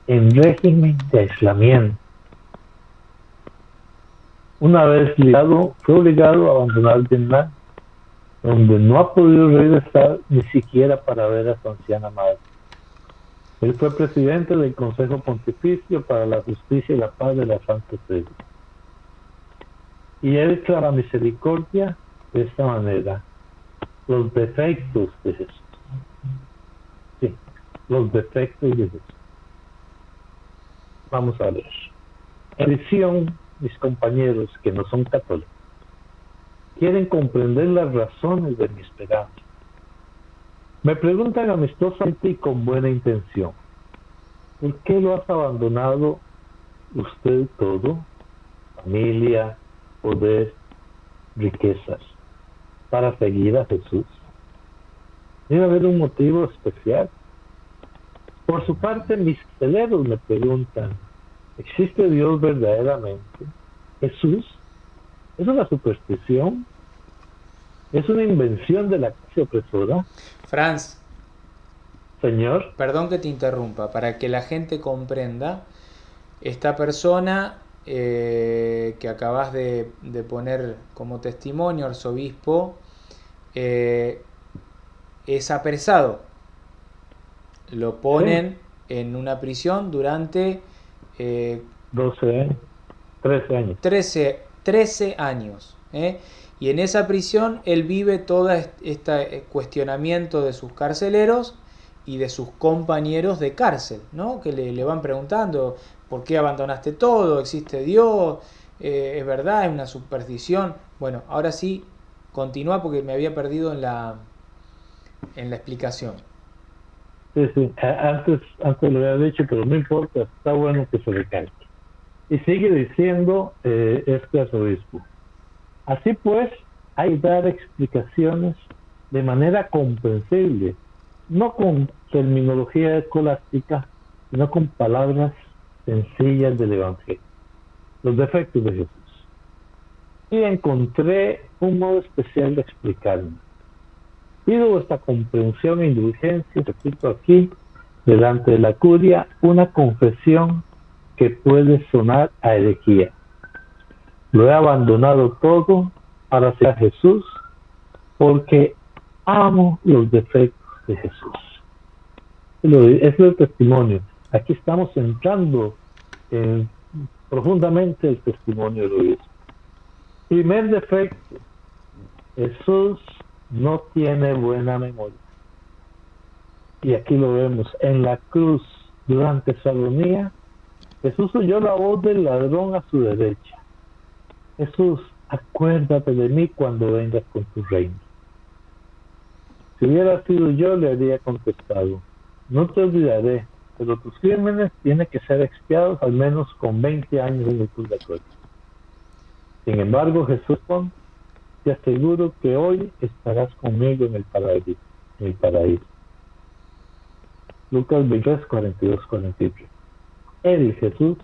en régimen de aislamiento. Una vez liberado, fue obligado a abandonar Vietnam, donde no ha podido regresar ni siquiera para ver a su anciana madre. Él fue presidente del Consejo Pontificio para la Justicia y la Paz de la Santa Sede. Y él clama misericordia de esta manera. Los defectos de Jesús. Sí, los defectos de Jesús. Vamos a ver. En visión, mis compañeros que no son católicos quieren comprender las razones de mi esperanza. Me preguntan amistosamente y con buena intención: ¿por qué lo has abandonado usted todo? Familia, poder, riquezas, para seguir a Jesús. Debe haber un motivo especial. Por su parte, mis celeros me preguntan: ¿existe Dios verdaderamente? ¿Jesús es una superstición? ¿Es una invención de la clase opresora? Franz, Señor, perdón que te interrumpa, para que la gente comprenda, esta persona que acabas de poner como testimonio, arzobispo, es apresado. Lo ponen en una prisión durante 12 años, 13 años. 13 años. Y en esa prisión él vive todo este cuestionamiento de sus carceleros y de sus compañeros de cárcel, ¿no? Que le van preguntando: ¿por qué abandonaste todo? ¿Existe Dios? ¿Es verdad? ¿Es una superstición? Bueno, ahora sí, continúa porque me había perdido en la explicación. Sí. Antes lo había dicho, pero no importa, está bueno que se recalque. Y sigue diciendo este arzobispo: así pues, hay que dar explicaciones de manera comprensible, no con terminología escolástica, sino con palabras sencillas del Evangelio, los defectos de Jesús. Y encontré un modo especial de explicarme. Pido vuestra comprensión e indulgencia, repito aquí, delante de la curia, una confesión que puede sonar a herejía. Lo he abandonado todo para seguir a Jesús, porque amo los defectos de Jesús. Ese es el testimonio. Aquí estamos entrando profundamente el testimonio del obispo. Primer defecto: Jesús no tiene buena memoria. Y aquí lo vemos en la cruz. Durante su agonía, Jesús oyó la voz del ladrón a su derecha: Jesús, acuérdate de mí cuando vengas con tu reino. Si hubiera sido yo, le habría contestado: no te olvidaré, pero tus crímenes tienen que ser expiados al menos con 20 años en el purgatorio. Sin embargo, Jesús responde: te aseguro que hoy estarás conmigo en el paraíso. Lucas 23, 42, 43. Él, Jesús,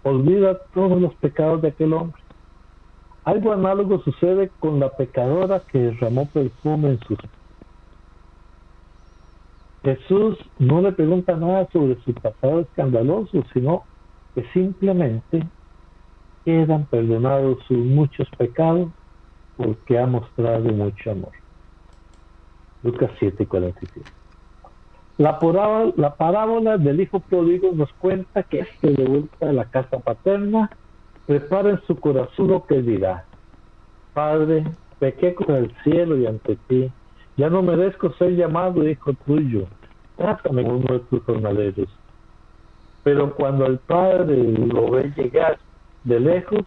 olvida todos los pecados de aquel hombre. Algo análogo sucede con la pecadora que derramó perfume en sus... Jesús no le pregunta nada sobre su pasado escandaloso, sino que simplemente quedan perdonados sus muchos pecados porque ha mostrado mucho amor. Lucas 7, 47. La parábola del hijo pródigo nos cuenta que de vuelta a la casa paterna, prepara en su corazón lo que dirá: Padre, pequé contra el cielo y ante ti, ya no merezco ser llamado hijo tuyo, trátame como uno de tus jornaleros. Pero cuando el padre lo ve llegar de lejos,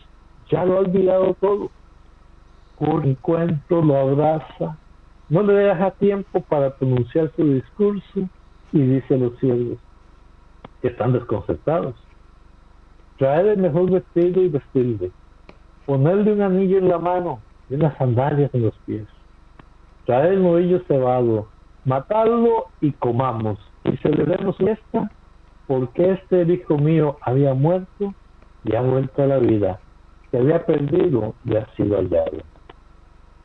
ya lo ha olvidado todo. Por encuentro lo abraza, no le deja tiempo para pronunciar su discurso, y dice a los siervos, que están desconcertados: traed el mejor vestido y vestirle, ponerle un anillo en la mano y unas sandalias en los pies, traed el novillo cebado, matadlo y comamos, y celebremos fiesta, porque el hijo mío había muerto y ha vuelto a la vida, se había perdido y ha sido hallado.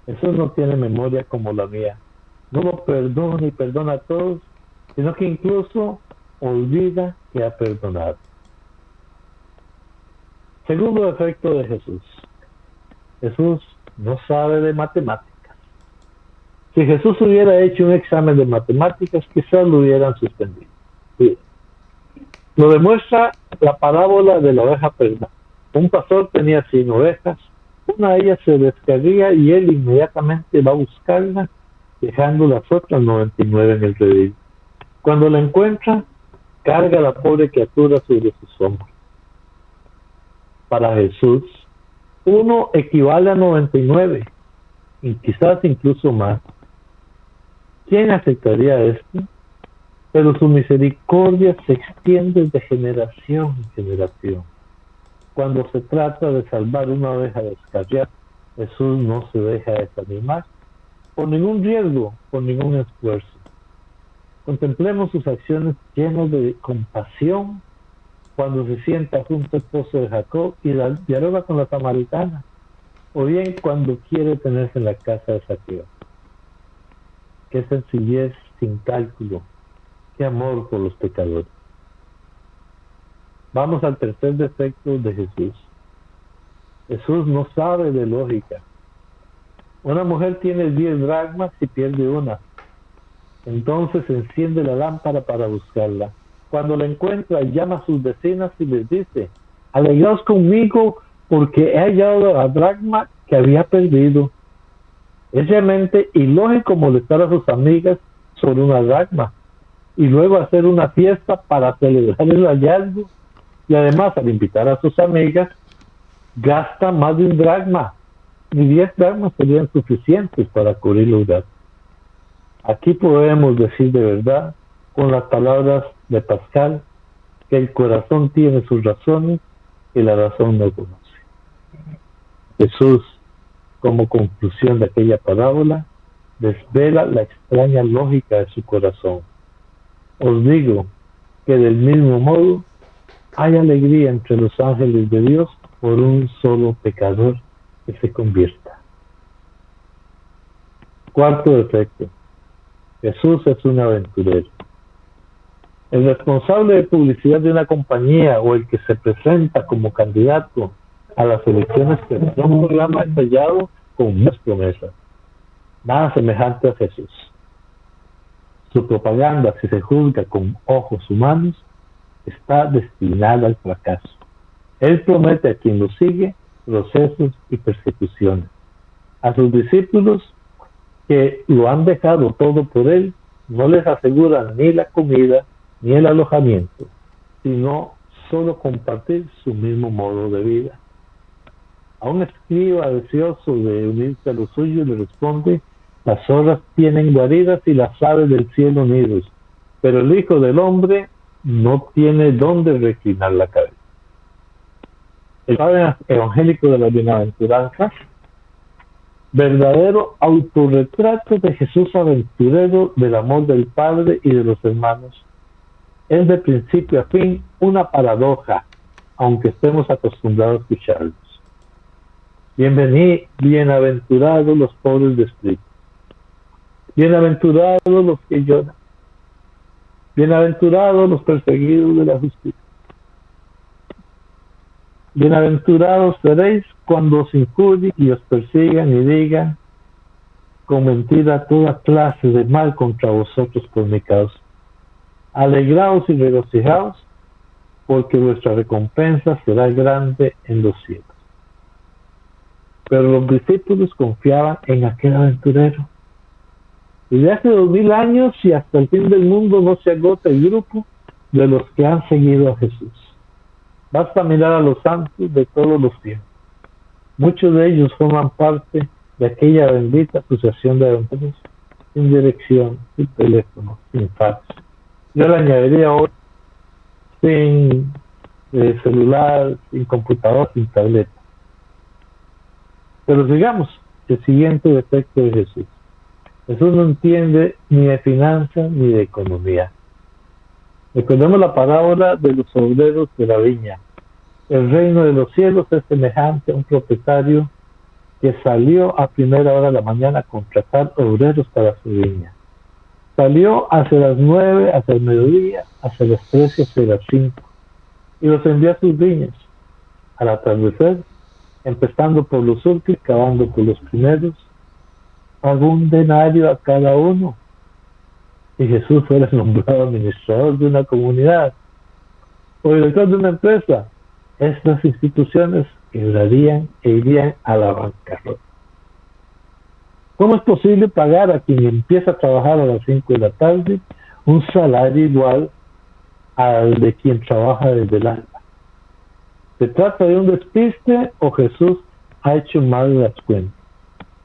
Jesús no tiene memoria como la mía, no lo perdona y perdona a todos, sino que incluso olvida que ha perdonado. Segundo defecto de Jesús: Jesús no sabe de matemáticas. Si Jesús hubiera hecho un examen de matemáticas, quizás lo hubieran suspendido. Sí. Lo demuestra la parábola de la oveja perdida. Un pastor tenía 100 ovejas, Una de ellas se descarría y él inmediatamente va a buscarla, dejando las otras 99 en el redil. Cuando la encuentra, carga a la pobre criatura sobre sus hombros. Para Jesús, uno equivale a 99, y quizás incluso más. ¿Quién aceptaría esto? Pero su misericordia se extiende de generación en generación. Cuando se trata de salvar una oveja descarriada, Jesús no se deja desanimar por ningún riesgo, por ningún esfuerzo. Contemplemos sus acciones llenas de compasión cuando se sienta junto al pozo de Jacob y dialoga con la samaritana, o bien cuando quiere tenerse en la casa de Zaqueo. Qué sencillez sin cálculo, qué amor por los pecadores. Vamos al tercer defecto de Jesús. Jesús no sabe de lógica. Una mujer tiene 10 dracmas y pierde una. Entonces enciende la lámpara para buscarla. Cuando la encuentra, llama a sus vecinas y les dice: alegraos conmigo porque he hallado la dracma que había perdido. Es realmente ilógico molestar a sus amigas sobre una dracma y luego hacer una fiesta para celebrar el hallazgo. Y además, al invitar a sus amigas, gasta más de un dracma. Ni 10 dracmas serían suficientes para cubrir los gastos. Aquí podemos decir de verdad, con las palabras de Pascal, que el corazón tiene sus razones y la razón no conoce. Jesús, como conclusión de aquella parábola, desvela la extraña lógica de su corazón. Os digo que del mismo modo hay alegría entre los ángeles de Dios por un solo pecador que se convierta. Cuarto defecto. Jesús es un aventurero. El responsable de publicidad de una compañía o el que se presenta como candidato a las elecciones tendrá un programa detallado con muchas promesas. Nada semejante a Jesús. Su propaganda, si se juzga con ojos humanos, está destinada al fracaso. Él promete a quien lo sigue procesos y persecuciones. A sus discípulos que lo han dejado todo por él, no les asegura ni la comida ni el alojamiento, sino solo compartir su mismo modo de vida. A un escriba deseoso de unirse a los suyos le responde: las zorras tienen guaridas y las aves del cielo nidos, pero el Hijo del Hombre no tiene dónde reclinar la cabeza. El padre evangélico de la bienaventuranza, verdadero autorretrato de Jesús aventurero del amor del Padre y de los hermanos, es de principio a fin una paradoja, aunque estemos acostumbrados a escucharlos. Bienaventurados los pobres de espíritu, bienaventurados los que lloran, bienaventurados los perseguidos de la justicia. Bienaventurados seréis cuando os injurien y os persigan y digan con mentira toda clase de mal contra vosotros por mi causa. Alegraos y regocijaos, porque vuestra recompensa será grande en los cielos. Pero los discípulos confiaban en aquel aventurero. Y de hace 2000 años y hasta el fin del mundo no se agota el grupo de los que han seguido a Jesús. Basta mirar a los santos de todos los tiempos. Muchos de ellos forman parte de aquella bendita asociación de aventureros, sin dirección, sin teléfono, sin fax. Yo le añadiría ahora sin celular, sin computador, sin tableta. Pero sigamos, el siguiente defecto de Jesús. Jesús no entiende ni de finanzas ni de economía. Recordemos la parábola de los obreros de la viña. El reino de los cielos es semejante a un propietario que salió a primera hora de la mañana a contratar obreros para su viña. Salió hacia las 9, hacia el mediodía, hacia las 13, hacia las 5, y los envió a sus viñas. Al atardecer, empezando por los últimos, acabando por los primeros, pagó un denario a cada uno. Y Jesús fue nombrado administrador de una comunidad o director de una empresa. Estas instituciones quebrarían e irían a la bancarrota. ¿Cómo es posible pagar a quien empieza a trabajar a las 5 de la tarde un salario igual al de quien trabaja desde el alba? ¿Se trata de un despiste o Jesús ha hecho mal las cuentas?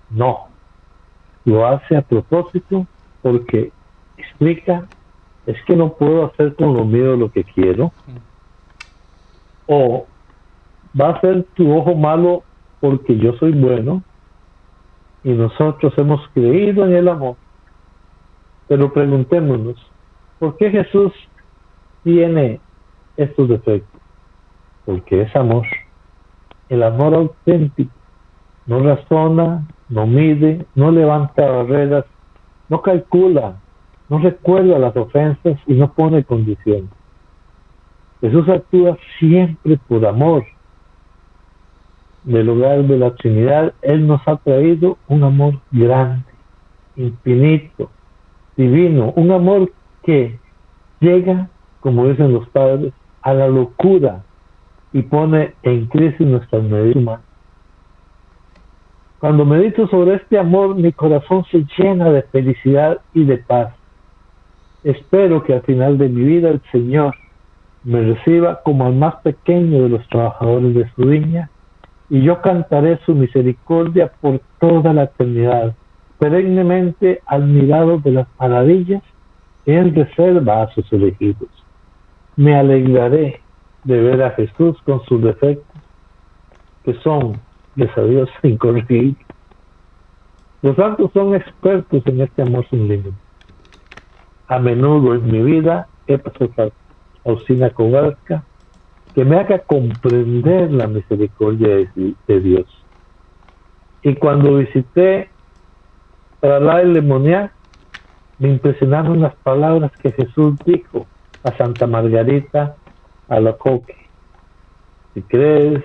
No, lo hace a propósito porque explica, es que no puedo hacer con lo mío lo que quiero. O va a ser tu ojo malo porque yo soy bueno y nosotros hemos creído en el amor. Pero preguntémonos, ¿por qué Jesús tiene estos defectos? Porque es amor. El amor auténtico no razona, no mide, no levanta barreras, no calcula, no recuerda las ofensas y no pone condiciones. Jesús actúa siempre por amor. Del hogar de la Trinidad, Él nos ha traído un amor grande, infinito, divino, un amor que llega, como dicen los padres, a la locura y pone en crisis nuestras medidas humanas. Cuando medito sobre este amor, mi corazón se llena de felicidad y de paz. Espero que al final de mi vida el Señor me reciba como al más pequeño de los trabajadores de su viña, y yo cantaré su misericordia por toda la eternidad, perennemente admirado de las maravillas que Él reserva a sus elegidos. Me alegraré de ver a Jesús con sus defectos, que son, les a Dios, incorregibles. Los santos son expertos en este amor sin límite. A menudo en mi vida he pasado a Usina Cobarca, que me haga comprender la misericordia de Dios. Y cuando visité Pralá y Lemoniá, me impresionaron las palabras que Jesús dijo a Santa Margarita Alacoque. Si crees,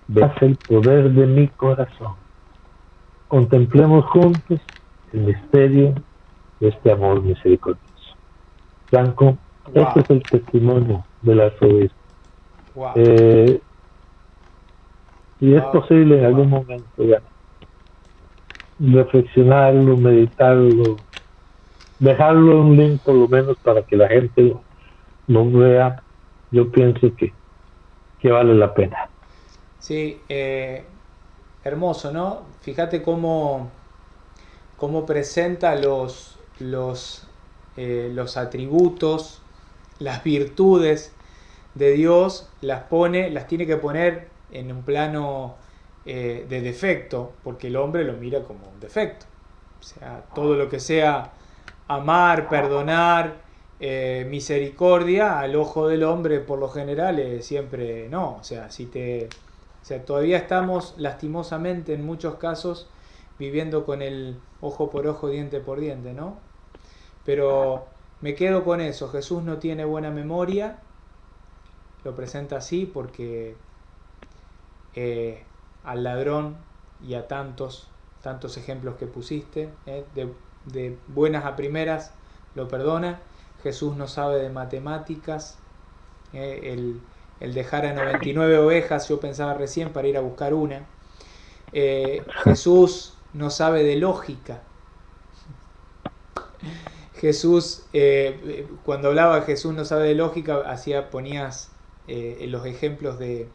verás el poder de mi corazón. Contemplemos juntos el misterio de este amor misericordioso. Franco, este es el testimonio del arzobispo. Si es posible en algún momento ya reflexionarlo, meditarlo, dejarlo un link por lo menos para que la gente lo vea, yo pienso que vale la pena. Sí, hermoso, ¿no? Fíjate cómo presenta los atributos, las virtudes de Dios, las tiene que poner en un plano de defecto, porque el hombre lo mira como un defecto. O sea, todo lo que sea amar, perdonar, misericordia, al ojo del hombre por lo general siempre no. O sea, todavía estamos lastimosamente en muchos casos viviendo con el ojo por ojo, diente por diente, ¿no? Pero me quedo con eso. Jesús no tiene buena memoria, lo presenta así porque al ladrón y a tantos ejemplos que pusiste, de buenas a primeras lo perdona. Jesús no sabe de matemáticas, el dejar a 99 ovejas, yo pensaba recién, para ir a buscar una. Jesús no sabe de lógica. Jesús, cuando hablaba de Jesús no sabe de lógica, ponías los ejemplos de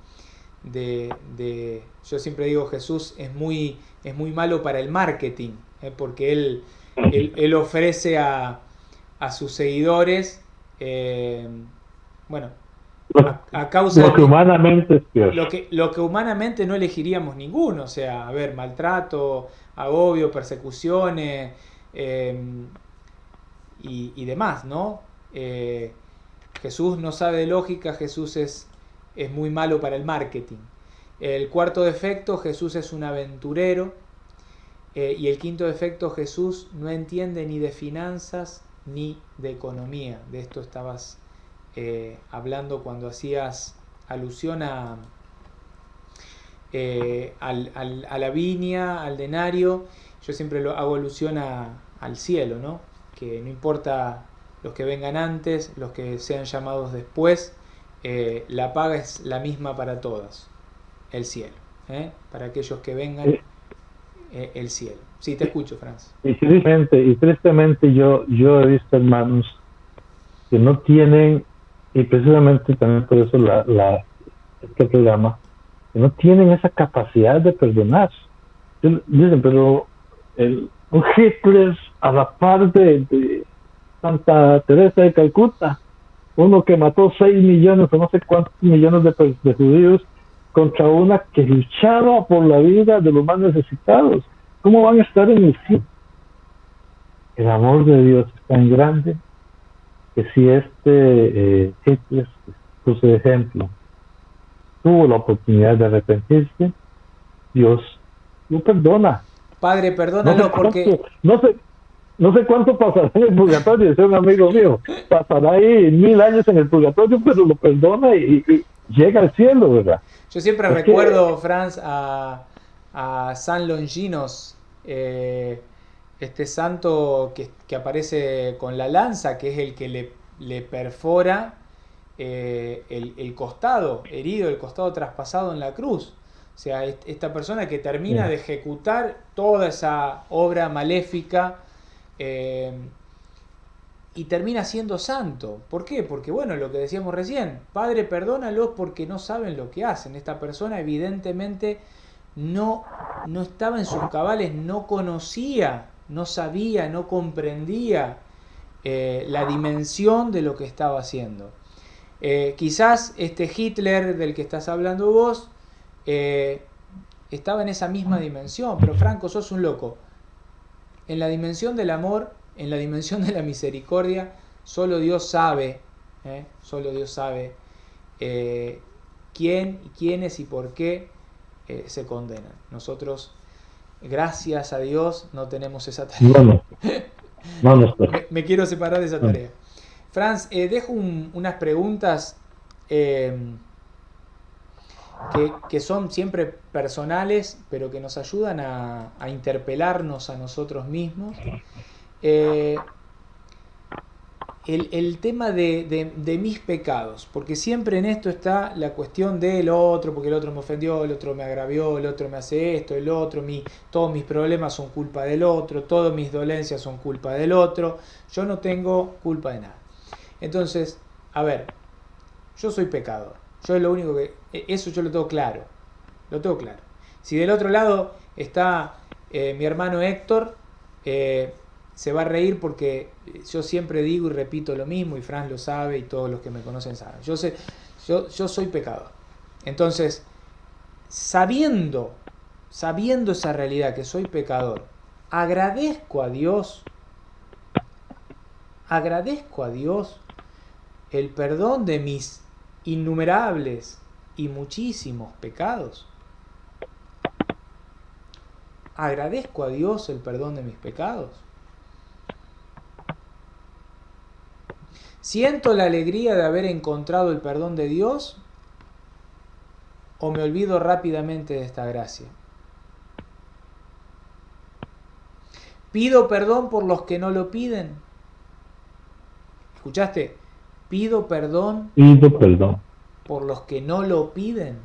yo siempre digo, Jesús es muy malo para el marketing, porque él ofrece a sus seguidores, a causa lo que humanamente es peor. Lo que humanamente no elegiríamos ninguno, o sea, a ver, maltrato, agobio, persecuciones y demás, ¿no? Jesús no sabe de lógica, Jesús es muy malo para el marketing. El cuarto defecto, Jesús es un aventurero. Y el quinto defecto, Jesús no entiende ni de finanzas ni de economía. De esto estabas hablando cuando hacías alusión a la viña, al denario. Yo siempre hago alusión al cielo, ¿no? Que no importa los que vengan antes, los que sean llamados después, la paga es la misma para todos. el cielo. Para aquellos que vengan, el cielo. Sí, te escucho, Franz. Y tristemente yo he visto hermanos que no tienen, y precisamente también por eso este programa, que no tienen esa capacidad de perdonar. Dicen, pero un Hitler a la par de Santa Teresa de Calcuta, uno que mató 6 millones o no sé cuántos millones de judíos contra una que luchaba por la vida de los más necesitados. ¿Cómo van a estar en el cielo? El amor de Dios es tan grande que si Hitler, puso de ejemplo, tuvo la oportunidad de arrepentirse, Dios lo perdona. Padre, perdónalo porque... No sé cuánto pasará en el purgatorio, decía un amigo mío. Pasará ahí 1000 años en el purgatorio, pero lo perdona y llega al cielo, ¿verdad? Yo siempre recuerdo, Franz, a San Longinos, este santo que aparece con la lanza, que es el que le perfora el costado, herido, el costado traspasado en la cruz. O sea, esta persona que termina de ejecutar toda esa obra maléfica y termina siendo santo. ¿Por qué? Porque, bueno, lo que decíamos recién, Padre, perdónalos porque no saben lo que hacen. Esta persona evidentemente no estaba en sus cabales, no conocía, no sabía, no comprendía la dimensión de lo que estaba haciendo. Quizás este Hitler del que estás hablando vos estaba en esa misma dimensión, pero Franco, sos un loco. En la dimensión del amor, en la dimensión de la misericordia, solo Dios sabe quiénes y por qué se condenan. Nosotros, gracias a Dios, no tenemos esa tarea. No. Me quiero separar de esa tarea. Franz, dejo unas preguntas que son siempre personales, pero que nos ayudan a interpelarnos a nosotros mismos. El tema de mis pecados, porque siempre en esto está la cuestión del otro, porque el otro me ofendió, el otro me agravió, el otro me hace esto, el otro, todos mis problemas son culpa del otro, todas mis dolencias son culpa del otro, yo no tengo culpa de nada. Entonces, a ver, yo soy pecador, yo es lo único eso yo lo tengo claro, Si del otro lado está mi hermano Héctor, se va a reír porque yo siempre digo y repito lo mismo, y Franz lo sabe y todos los que me conocen saben. Yo soy pecador. Entonces, sabiendo esa realidad que soy pecador, agradezco a Dios el perdón de mis innumerables y muchísimos pecados. Agradezco a Dios el perdón de mis pecados. ¿Siento la alegría de haber encontrado el perdón de Dios o me olvido rápidamente de esta gracia? ¿Pido perdón por los que no lo piden? ¿Escuchaste? Pido perdón por los que no lo piden.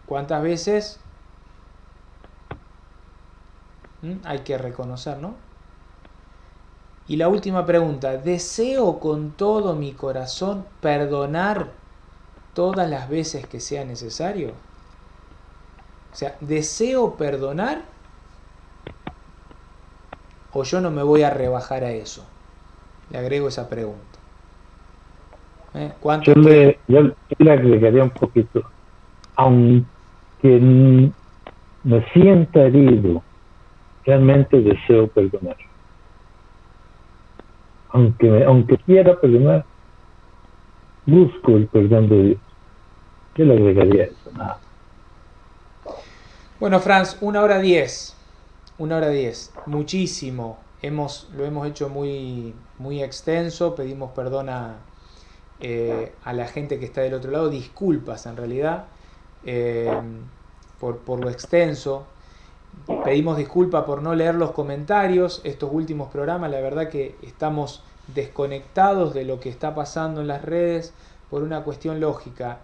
¿Cuántas veces? Hay que reconocer, ¿no? Y la última pregunta, ¿deseo con todo mi corazón perdonar todas las veces que sea necesario? O sea, ¿deseo perdonar o yo no me voy a rebajar a eso? Le agrego esa pregunta. Yo le agregaría un poquito, aunque me sienta herido, realmente deseo perdonar. Aunque quiera perdonar, busco el perdón de Dios. Yo le agregaría eso, nada. Bueno, Franz, 1:10. Muchísimo. Lo hemos hecho muy, muy extenso. Pedimos perdón a la gente que está del otro lado. Disculpas, en realidad, por lo extenso. Pedimos disculpas por no leer los comentarios. Estos últimos programas, la verdad que estamos desconectados de lo que está pasando en las redes por una cuestión lógica.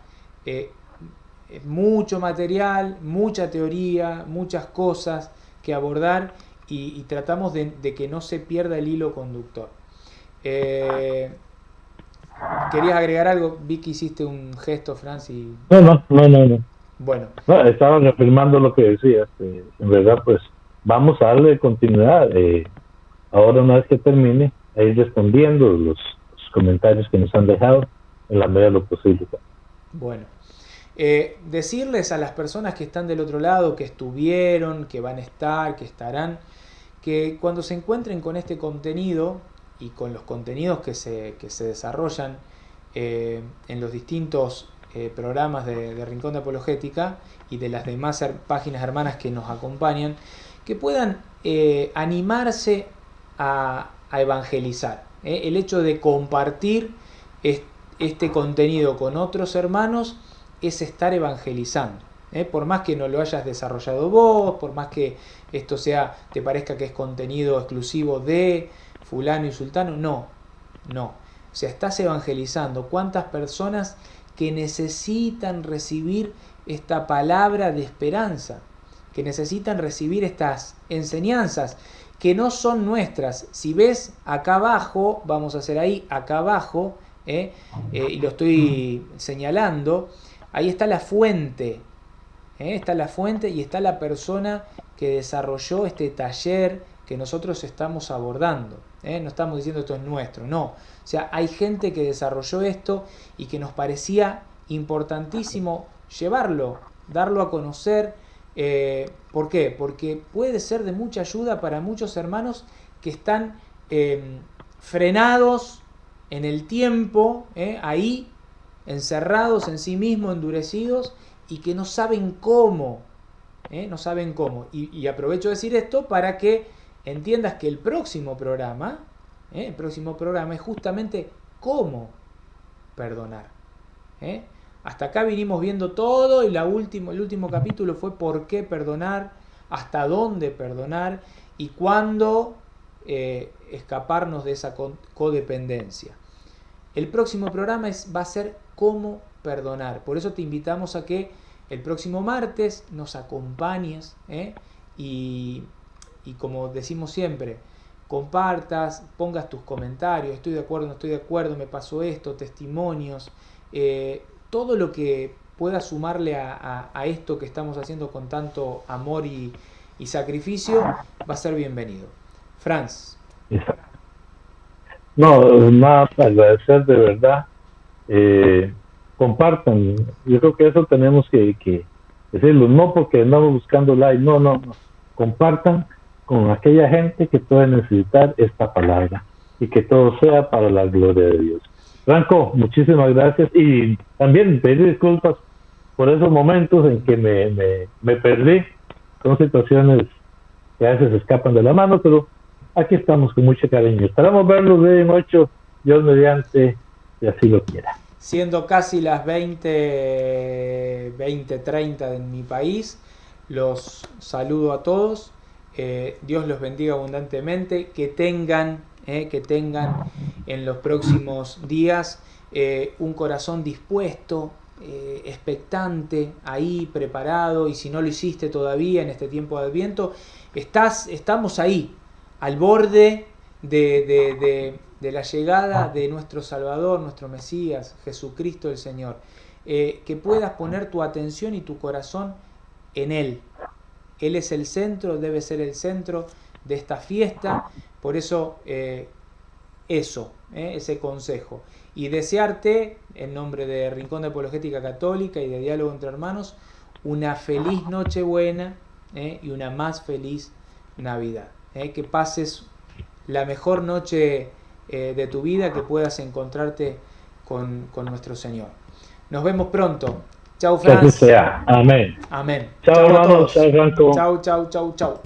mucho material, mucha teoría, muchas cosas que abordar y tratamos de que no se pierda el hilo conductor. ¿Querías agregar algo? Vi que hiciste un gesto, Francis. No. Bueno. No, estaba reafirmando lo que decías. En verdad, pues vamos a darle continuidad. Ahora, una vez que termine, a ir respondiendo los comentarios que nos han dejado en la medida de lo posible. Bueno. Decirles a las personas que están del otro lado, que estuvieron, que van a estar, que estarán, que cuando se encuentren con este contenido y con los contenidos que se desarrollan en los distintos programas de Rincón de Apologética y de las demás páginas hermanas que nos acompañan, que puedan animarse a evangelizar. El hecho de compartir este contenido con otros hermanos es estar evangelizando. Por más que no lo hayas desarrollado vos, por más que esto te parezca que es contenido exclusivo de fulano y sultano, no. O sea, estás evangelizando. ¿Cuántas personas que necesitan recibir esta palabra de esperanza? Que necesitan recibir estas enseñanzas que no son nuestras. Si ves acá abajo, vamos a hacer ahí, acá abajo, y lo estoy señalando, ahí está la fuente. Está la fuente y está la persona que desarrolló este taller que nosotros estamos abordando. No estamos diciendo esto es nuestro, no. O sea, hay gente que desarrolló esto y que nos parecía importantísimo llevarlo, darlo a conocer. ¿Por qué? Porque puede ser de mucha ayuda para muchos hermanos que están frenados en el tiempo, ahí, encerrados en sí mismos, endurecidos, y que no saben cómo. No saben cómo. Y aprovecho de decir esto para que entiendas que el próximo programa es justamente cómo perdonar. Hasta acá vinimos viendo todo y el último capítulo fue por qué perdonar, hasta dónde perdonar y cuándo escaparnos de esa codependencia. El próximo programa va a ser cómo perdonar. Por eso te invitamos a que el próximo martes nos acompañes y como decimos siempre, compartas, pongas tus comentarios, estoy de acuerdo, no estoy de acuerdo, me pasó esto, testimonios, todo lo que pueda sumarle a esto que estamos haciendo con tanto amor y sacrificio va a ser bienvenido. Franz. No, nada, agradecer de verdad. Compartan. Yo creo que eso tenemos que decirlo, no porque andamos buscando like, no. Compartan con aquella gente que puede necesitar esta palabra y que todo sea para la gloria de Dios. Franco, muchísimas gracias y también pedir disculpas por esos momentos en que me perdí. Son situaciones que a veces escapan de la mano, pero aquí estamos con mucho cariño. Esperamos verlos de en 8, Dios mediante, si así lo quiera. Siendo casi las 20:30 en mi país, los saludo a todos. Dios los bendiga abundantemente. Que tengan en los próximos días un corazón dispuesto, expectante, ahí preparado. Y si no lo hiciste todavía en este tiempo de Adviento, estamos ahí, al borde de la llegada de nuestro Salvador, nuestro Mesías, Jesucristo el Señor. Que puedas poner tu atención y tu corazón en Él. Él es el centro, debe ser el centro de esta fiesta. Por eso, ese consejo. Y desearte, en nombre de Rincón de Apologética Católica y de Diálogo entre Hermanos, una feliz Nochebuena y una más feliz Navidad. Que pases la mejor noche de tu vida, que puedas encontrarte con nuestro Señor. Nos vemos pronto. Chau, Franz. Que así sea. Amén. Amén. Chao, hermanos. Chao, Franco. Chau.